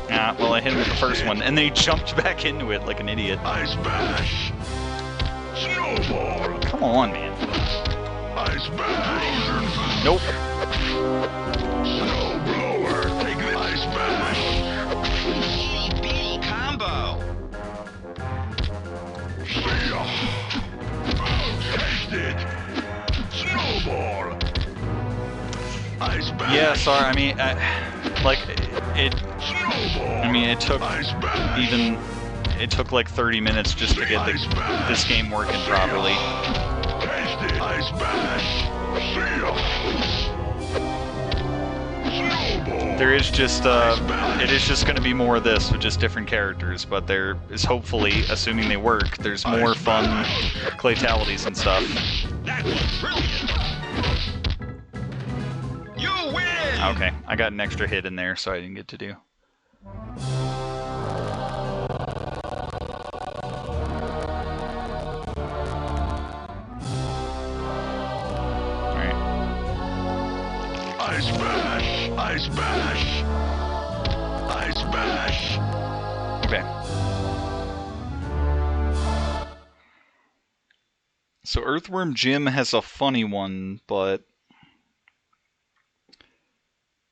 yeah. Well, I hit him with the first one, and then he jumped back into it like an idiot. Ice bash. Snowball. Come on, man. Ice bash. Nope. Snow blower, take the ice bash. Itty bitty combo. Taste it. Snowball. Ice bash. Yeah, sorry. I mean, like it. Snowball. I mean, it took Ice bash. even. It took like 30 minutes just to get this game working properly. Taste it. Ice bash. Snowball. There is just it is just going to be more of this with just different characters, but there is hopefully, assuming they work, there's more fun claytalities and stuff. That was brilliant. You win. Okay, I got an extra hit in there, so I didn't get to do. Alright. Ice bash. Ice bash. Ice bash. Okay. So Earthworm Jim has a funny one, but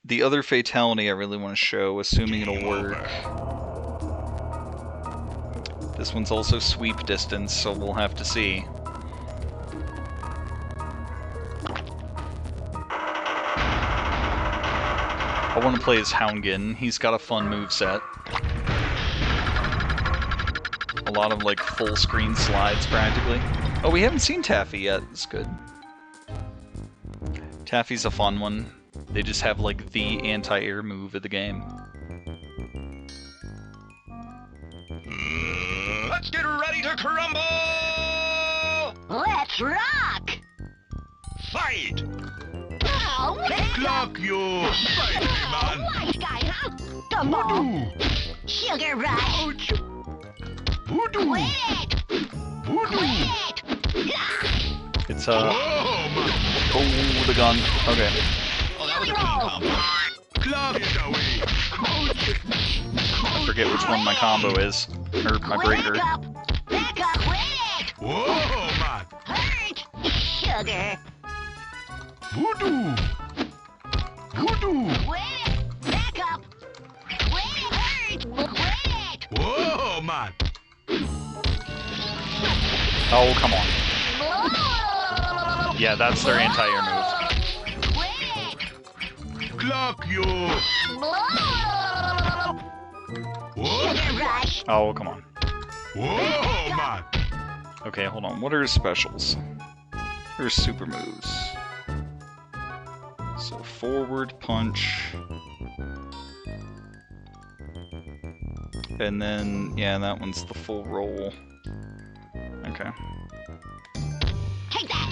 the other fatality I really want to show, assuming it'll work. This one's also sweep distance, so we'll have to see. I want to play as Houngan. He's got a fun moveset. A lot of like full screen slides practically. Oh, we haven't seen Taffy yet. That's good. Taffy's a fun one. They just have like the anti-air move of the game. Let's get ready to crumble. Let's rock! Fight. Oh, Clock you. Fight me, man. nice guy, huh? Gumball, Voodoo. sugar rush, Ouch. Voodoo. quit it, Voodoo. quit it! It's Oh, man. oh, the gun. Okay. Oh, that was a clean combo. Clock it away. Ouch. I forget which one my combo is. Or my breaker. Back up, quit it! Whoa, man. Hurt! Sugar, Voodoo. Voodoo. quit it! Back up! Quit it! Hurt! Quit it! Whoa, man. Oh, come on. Blow! Yeah, that's their anti-air move. Quit it! Clock you. Blow! Whoa. Sugar rush! Oh, come on. Whoa, man. Okay, hold on. What are his specials? Here's super moves. So forward punch. And then, yeah, that one's the full roll. Okay. Take that!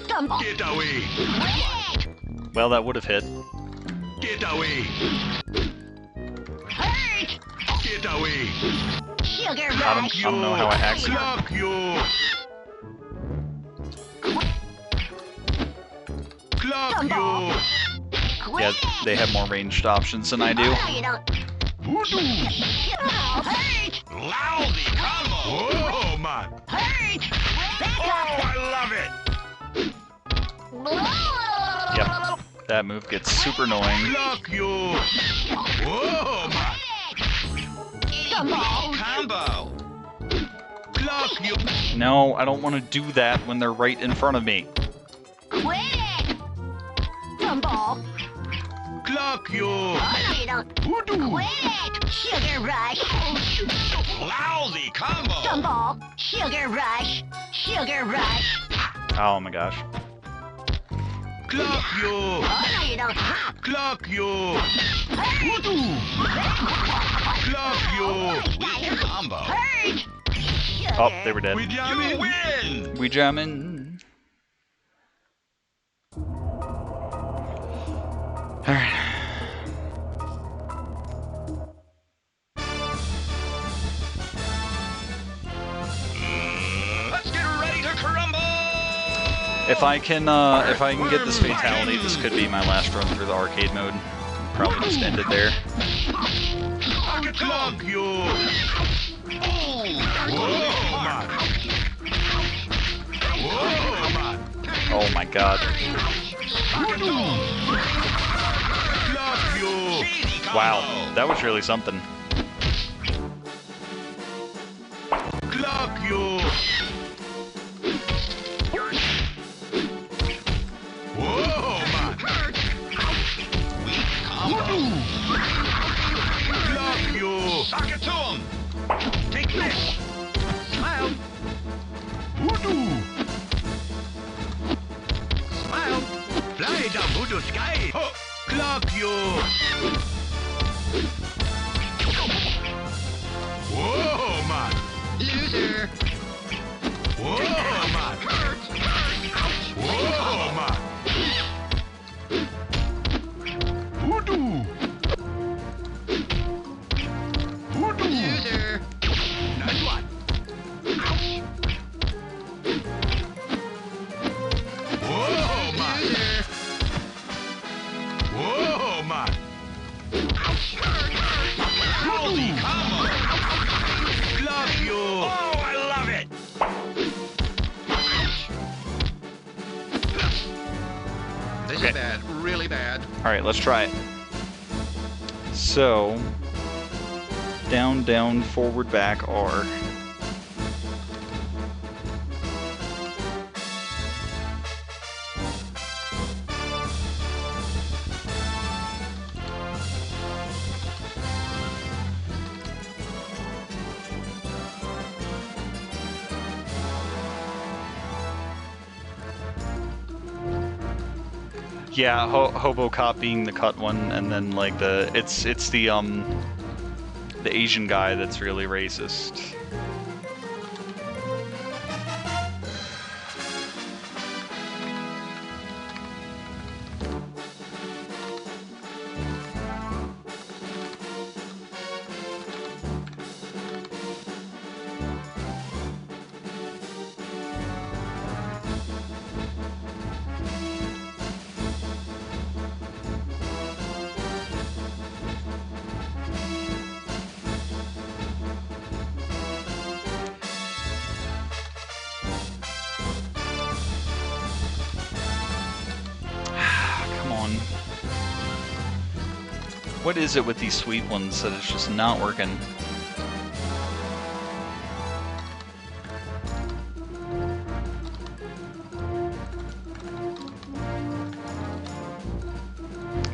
Gumball! Get away. Quit it! Well, that would have hit. Get away. Hurt! Get away. Sugar I rush! don't know how I actually... Clock you. Clock you. Quit Yeah, it! they have more ranged options than I do. Oh, no, you don't. Voodoo. Oh, hurt! Lousy combo. Whoa, man. Hurt! Back Oh, up! I love it. Blow! Yep. That move gets super annoying. Clock you. Whoa, man. Gumball! Combo. Clock you. No, I don't want to do that when they're right in front of me. Quit it! Gumball! Clock you. Oh, no, you don't. Voodoo. Quit it! Sugar rush! Lousy combo. Gumball! Sugar rush! Sugar rush! Oh my gosh. Clock you. Oh, no, you don't. Clock you. Voodoo. Clock you. Weak combo. Hurt! Oh, they were dead. You win! We jamming. Alright. Let's get ready to crumble! If I can get this fatality, this could be my last run through the arcade mode. Probably just end it there. Clock you! Oh! Whoa, man! Whoa, man! Oh my god. Clock you! Cheesy combo! Wow, that was really something. Clock you! Whoa, man! Weak combo! Clock you! Sock it to him! Take this! Smile! Voodoo! Smile! Fly down Voodoo sky! Oh. Clock you! Whoa, man! Loser! Whoa, man! Whoa, man! Voodoo! Voodoo! Loser! Nice one! Whoa, man! Loser! Whoa, man! Holy combo! Clock you! Oh, I love it! This Okay. is bad. Really bad. Alright, let's try it. So, down, down, forward, back, R. Yeah, Hobocop being the cut one, and then like it's the Asian guy that's really racist. Come on. What is it with these sweet ones that it's just not working?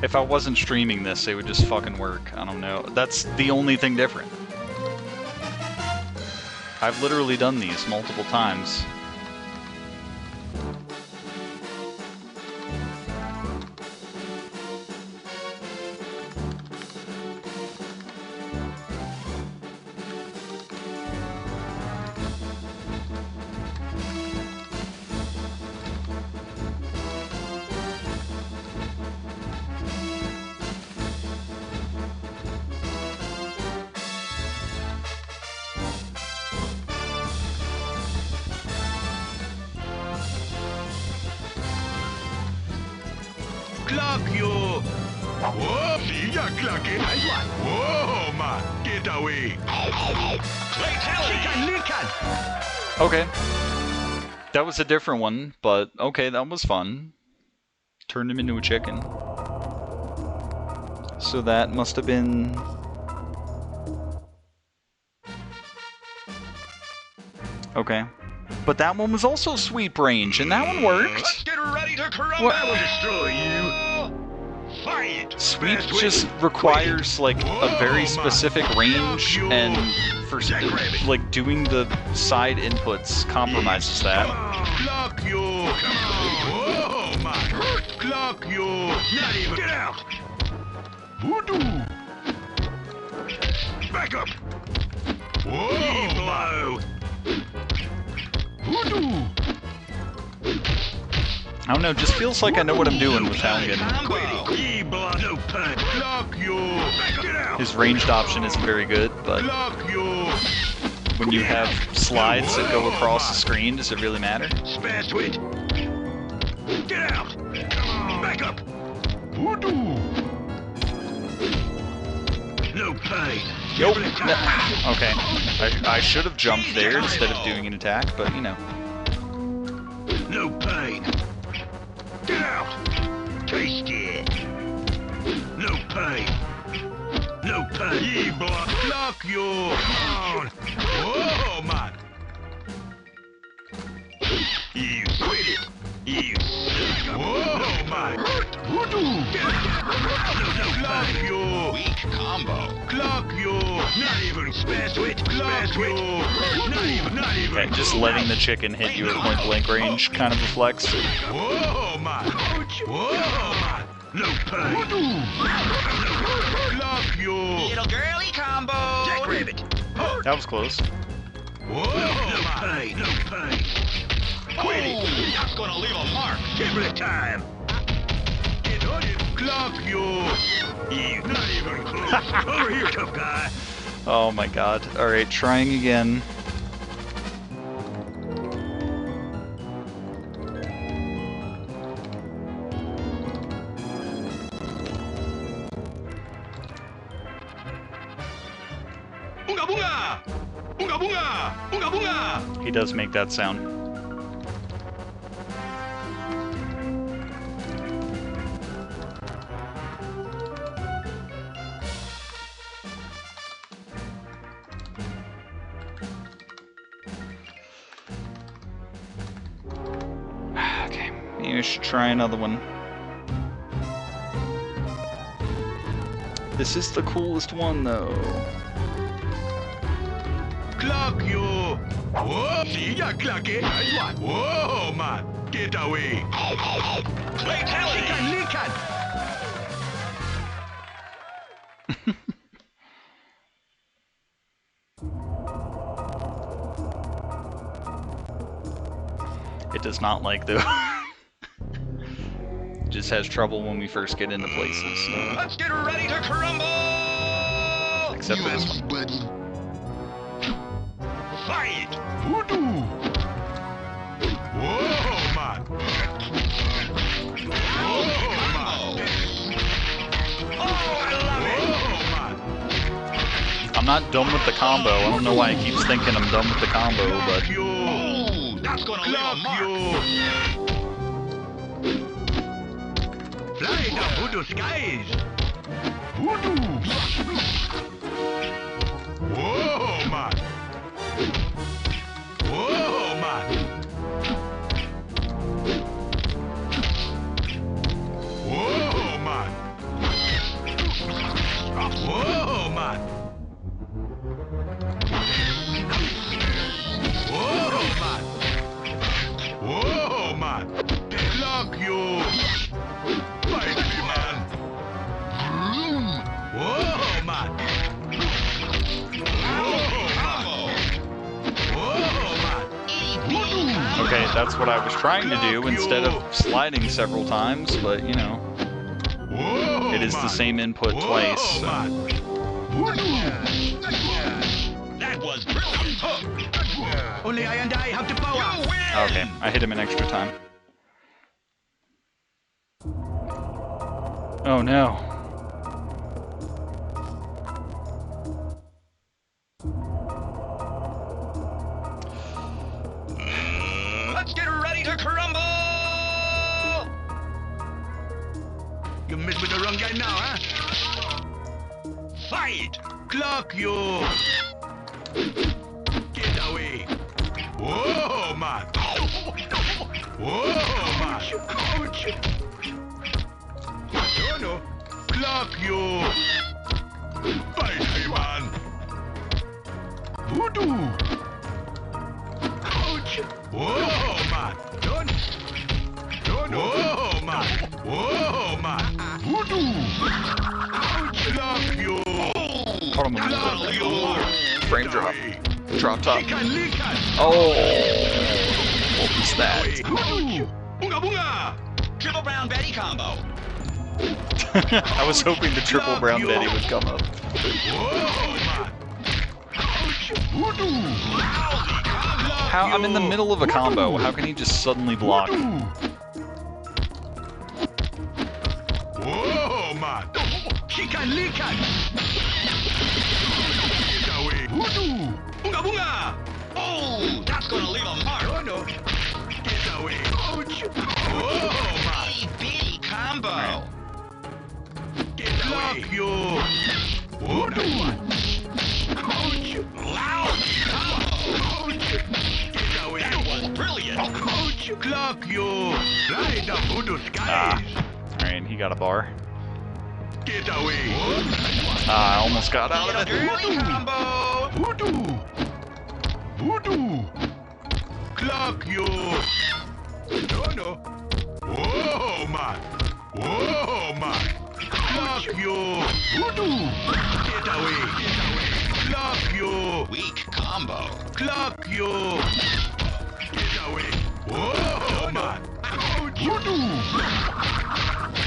If I wasn't streaming this, it would just fucking work. I don't know. That's the only thing different. I've literally done these multiple times. Clock you! Whoa, see ya, clock it! Nice one! Whoa, man! Get away! Fatality! Lincoln! Okay. That was a different one, but okay, that was fun. Turned him into a chicken. So that must have been... Okay. But that one was also sweep range, and that one Let's worked. get ready to crumble! What? I will destroy you! Fight! Sweep Fast just win. requires like a Whoa, very man. specific range, Fuck you. and for like doing the side inputs compromises that. Clock you! Whoa, man! Clock you! Not even. Get out! Voodoo! Back up! Whoa, blow! I don't know, just feels like I know what I'm doing with Helgen. Ye blood, no pain. Lock you. Get out. His ranged option isn't very good, but Lock you. when you have slides that go across the screen, does it really matter? Spare switch. Get out. Come on. Back up. Voodoo. No pain. Nope. Okay. I should have jumped there instead of doing an attack, but you know. No pain. Get out. Taste it. No pain. No pain. Ye blood. Lock you. Come on. Whoa, man. You quit it. You suck. Whoa, man. Voodoo. Get out. No pain. You. Weak combo. Clock you! Not even spare switch! Spare switch! Not even! Okay, just letting the chicken hit you at point blank range kind of reflects. Whoa, man! Whoa, man! No pain! Clock you! Little girly combo. Jackrabbit! That was close. Whoa, no pain! No pain! Quit it! That's gonna leave a mark. Give it time! Get on it! Clock you! You not even close! Over here, tough guy! Oh my god. Alright, trying again. Bunga bunga! Bunga bunga! Bunga bunga! He does make that sound. Okay, maybe I should try another one. This is the coolest one, though. Clock you! Whoa! See ya, clock it! Whoa, man! Get away! Fatality. Lick It does not like the. Just has trouble when we first get into places. So. Let's get ready to crumble. Except for this one. buddy. Fight! Voodoo! Whoa, man! Whoa, man! Oh, I love it. Whoa, man! I'm not done with the combo. I don't know why he keeps thinking I'm done with the combo, but You! Oh, that's gonna leave a Clock mark. you! Fly the voodoo skies! Voodoo! Whoa, man! Whoa, man! Whoa, man! Whoa, man! Whoa, man! Whoa, man! Lock you! Fight me, man! Whoa, man! Whoa, man! okay, that's what I was trying to do instead of sliding several times, but you know, Whoa, it is the man. same input twice. Whoa, So. man. That was brilliant. Only I and I have the power. You win. Okay, I hit him an extra time. Oh no. Let's get ready to crumble. You messed with the wrong guy now, huh? Fight! Clock you! Get away! Whoa, man! Whoa, man! Ouch! No, no! Clock you! Fight me, man! Voodoo! Ouch! Whoa, man! Don't! No, no! Whoa, man! Whoa, man! Voodoo! Ouch! Clock you! Hold on a Clock minute. you! Frame drop. Drop top. Lick and Oh, what was that? Voodoo! Bunga bunga! Triple Brown Betty combo. I was hoping the triple brown Betty would come up. Whoa, man! Voodoo! How I'm in the middle of a combo. How can he just suddenly block? Whoa, man! Chicken licken! Get away! Voodoo! Bunga bunga! Oh, that's gonna leave a mark. Oh no! Get away! Ouch! Whoa, man! Itty bitty combo. Get away! You! Voodoo! Ouch! Loud combo. Ouch! Get away! That was brilliant. Ouch! Clock you! Fly the voodoo Ah. skies! Alright, he got a bar. Get away! Ah, I almost got out of it. Dirty combo. Voodoo! Voodoo! Clock you! No, no! Whoa, man! Whoa, man! Clock you! Voodoo! Get away! Get away! Clock you! Weak combo. Clock you! Get away! Whoa, man! Voodoo!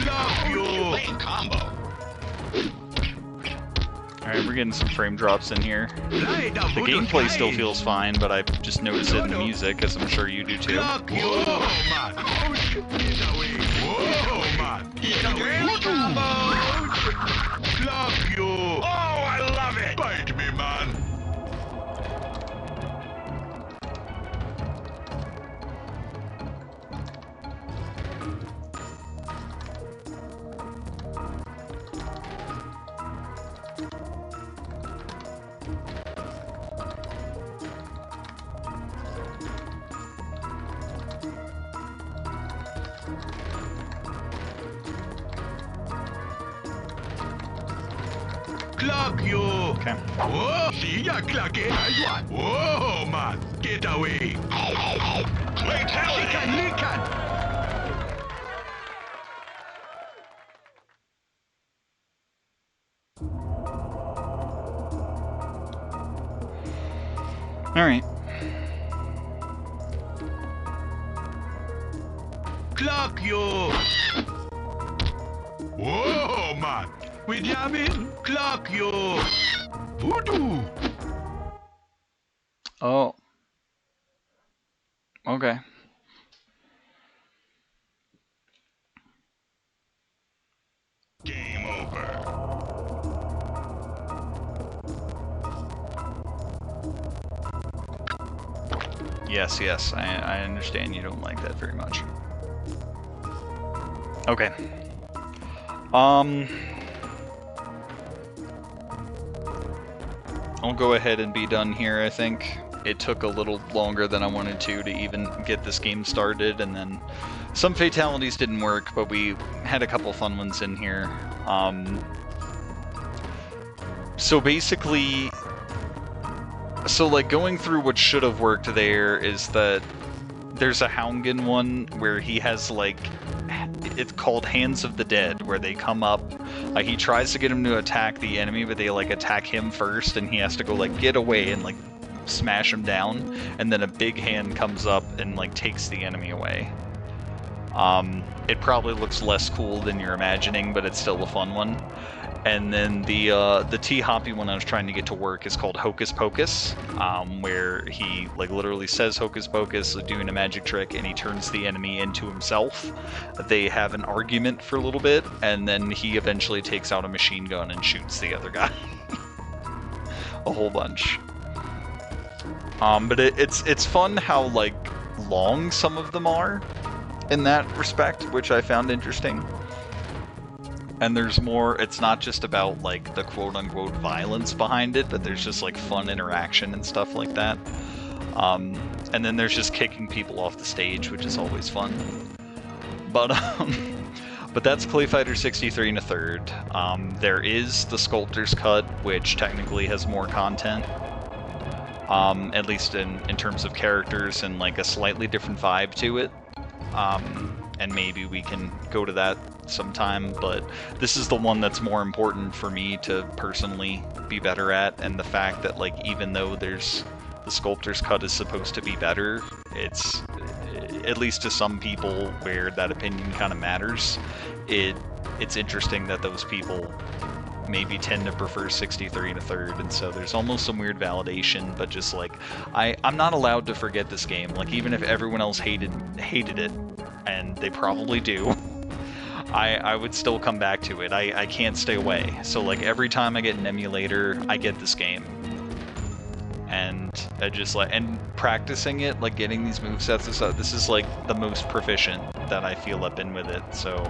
Clock you! Lame combo. Alright, we're getting some frame drops in here. Fly The voodoo gameplay still skies. feels fine, but I just noticed it in the music, as I'm sure you do too. Clock you! Whoa, man! Get away! Whoa, man! Get away! Voodoo! Clock you! Oh, I love it. Bite me, man! Clock you! Okay. Whoa! See ya, clock it! Whoa, man! Get away! Chicken licken! Alright. Clock you! Whoa, man! We jamming? Clock you! Voodoo! Oh. Okay. Game over. Yes, yes, I understand you don't like that very much. Okay. I'll go ahead and be done here, I think. It took a little longer than I wanted to even get this game started, and then some fatalities didn't work, but we had a couple fun ones in here. So basically, like going through what should have worked there is that there's a Houngan one where he has like, it's called Hands of the Dead, where they come up, he tries to get him to attack the enemy, but they like attack him first, and he has to go like get away and like smash him down, and then a big hand comes up and like takes the enemy away. It probably looks less cool than you're imagining, but it's still a fun one. And then the T-Hoppy one I was trying to get to work is called Hocus Pocus, where he like literally says Hocus Pocus, doing a magic trick, and he turns the enemy into himself. They have an argument for a little bit, and then he eventually takes out a machine gun and shoots the other guy. A whole bunch. But it's fun how like long some of them are in that respect, which I found interesting. And there's more, it's not just about like the quote-unquote violence behind it, but there's just like fun interaction and stuff like that. And then there's just kicking people off the stage, which is always fun. But that's ClayFighter 63 and a third. There is the Sculptor's Cut, which technically has more content. At least in terms of characters and like a slightly different vibe to it. And maybe we can go to that sometime, but this is the one that's more important for me to personally be better at, and the fact that like even though there's the Sculptor's Cut is supposed to be better, at least to some people where that opinion kind of matters, it's interesting that those people maybe tend to prefer 63 and a third, and so there's almost some weird validation, but just like, I'm not allowed to forget this game. Like, even if everyone else hated it, and they probably do, I would still come back to it. I can't stay away. So like, every time I get an emulator, I get this game. And I just like, and practicing it, like getting these movesets and stuff, this is like the most proficient that I feel I've been with it, so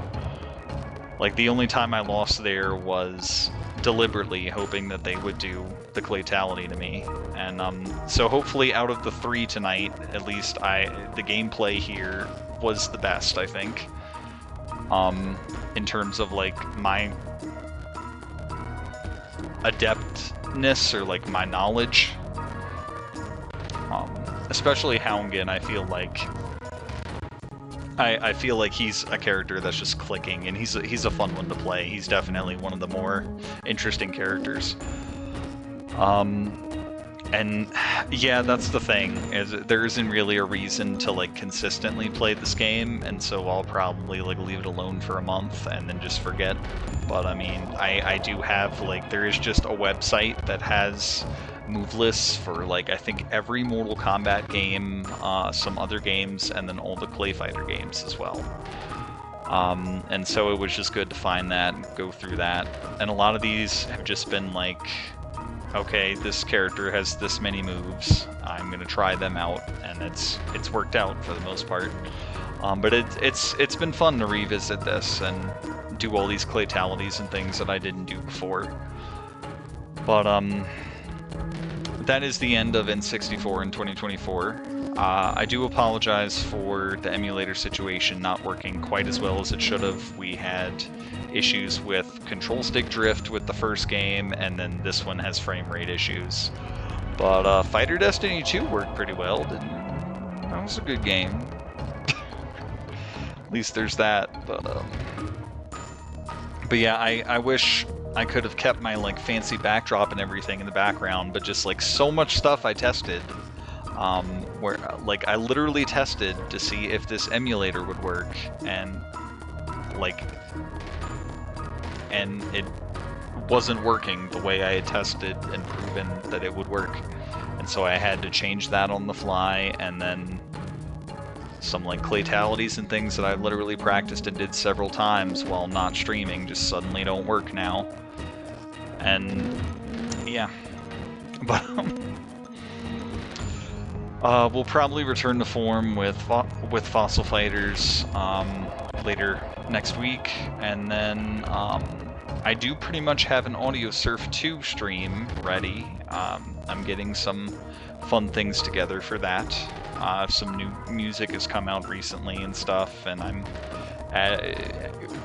like, the only time I lost there was deliberately hoping that they would do the claytality to me. And so hopefully out of the 3 tonight, at least the gameplay here was the best, I think. In terms of like my adeptness or like my knowledge. Especially Houngan, I feel like he's a character that's just clicking, and he's a fun one to play. He's definitely one of the more interesting characters. And yeah, that's the thing, is there isn't really a reason to like consistently play this game, and so I'll probably like leave it alone for a month and then just forget. But I mean, I do have, like, there is just a website that has move lists for like, I think every Mortal Kombat game, some other games, and then all the ClayFighter games as well. And so it was just good to find that and go through that. And a lot of these have just been like, okay, this character has this many moves, I'm gonna try them out, and it's worked out for the most part. But it's been fun to revisit this and do all these claytalities and things that I didn't do before. But that is the end of N64 in 2024. I do apologize for the emulator situation not working quite as well as it should have. We had issues with control stick drift with the first game, and then this one has frame rate issues. But Fighter Destiny 2 worked pretty well, didn't it? That was a good game. At least there's that. But yeah, I wish I could have kept my like fancy backdrop and everything in the background, but just like so much stuff I tested, where like I literally tested to see if this emulator would work, and it wasn't working the way I had tested and proven that it would work, and so I had to change that on the fly, and then some like claytalities and things that I literally practiced and did several times while not streaming just suddenly don't work now. And yeah, but we'll probably return to form with Fossil Fighters later next week, and then I do pretty much have an Audio Surf 2 stream ready. I'm getting some fun things together for that. Some new music has come out recently and stuff, and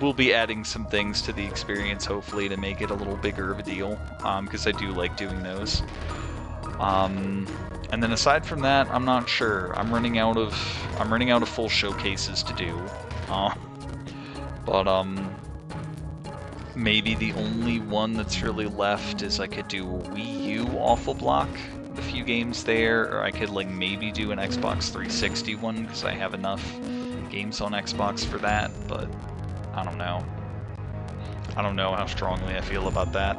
we'll be adding some things to the experience, hopefully, to make it a little bigger of a deal, because I do like doing those. And then aside from that, I'm not sure. I'm running out of full showcases to do. But maybe the only one that's really left is I could do a Wii U Awful Block, a few games there, or I could like maybe do an Xbox 360 one, because I have enough games on Xbox for that, but I don't know. I don't know how strongly I feel about that.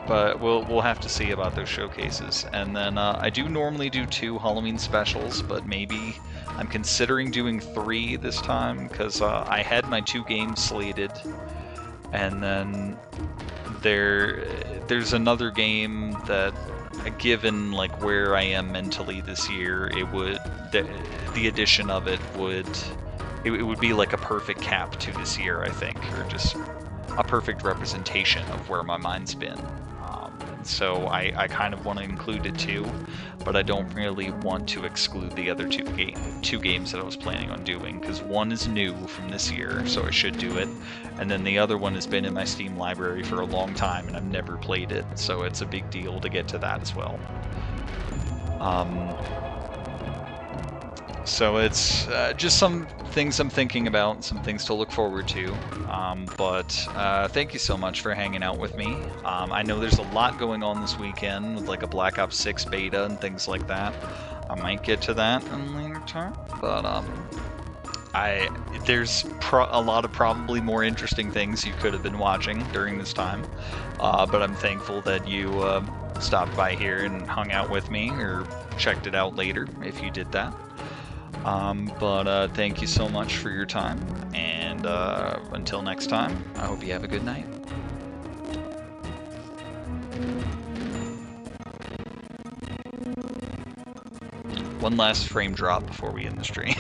But we'll have to see about those showcases. And then I do normally do 2 Halloween specials, but maybe I'm considering doing 3 this time, because I had my 2 games slated, and then there's another game that, given like where I am mentally this year, it would the addition of it would be like a perfect cap to this year, I think, or just a perfect representation of where my mind's been. So I kind of want to include it too, but I don't really want to exclude the other two games that I was planning on doing, because one is new from this year, so I should do it, and then the other one has been in my Steam library for a long time and I've never played it, so it's a big deal to get to that as well. So it's just some things I'm thinking about, some things to look forward to. But thank you so much for hanging out with me. I know there's a lot going on this weekend with like a Black Ops 6 beta and things like that. I might get to that in a later time, but there's a lot of probably more interesting things you could have been watching during this time, but I'm thankful that you stopped by here and hung out with me, or checked it out later if you did that. But thank you so much for your time, and until next time, I hope you have a good night. One last frame drop before we end the stream.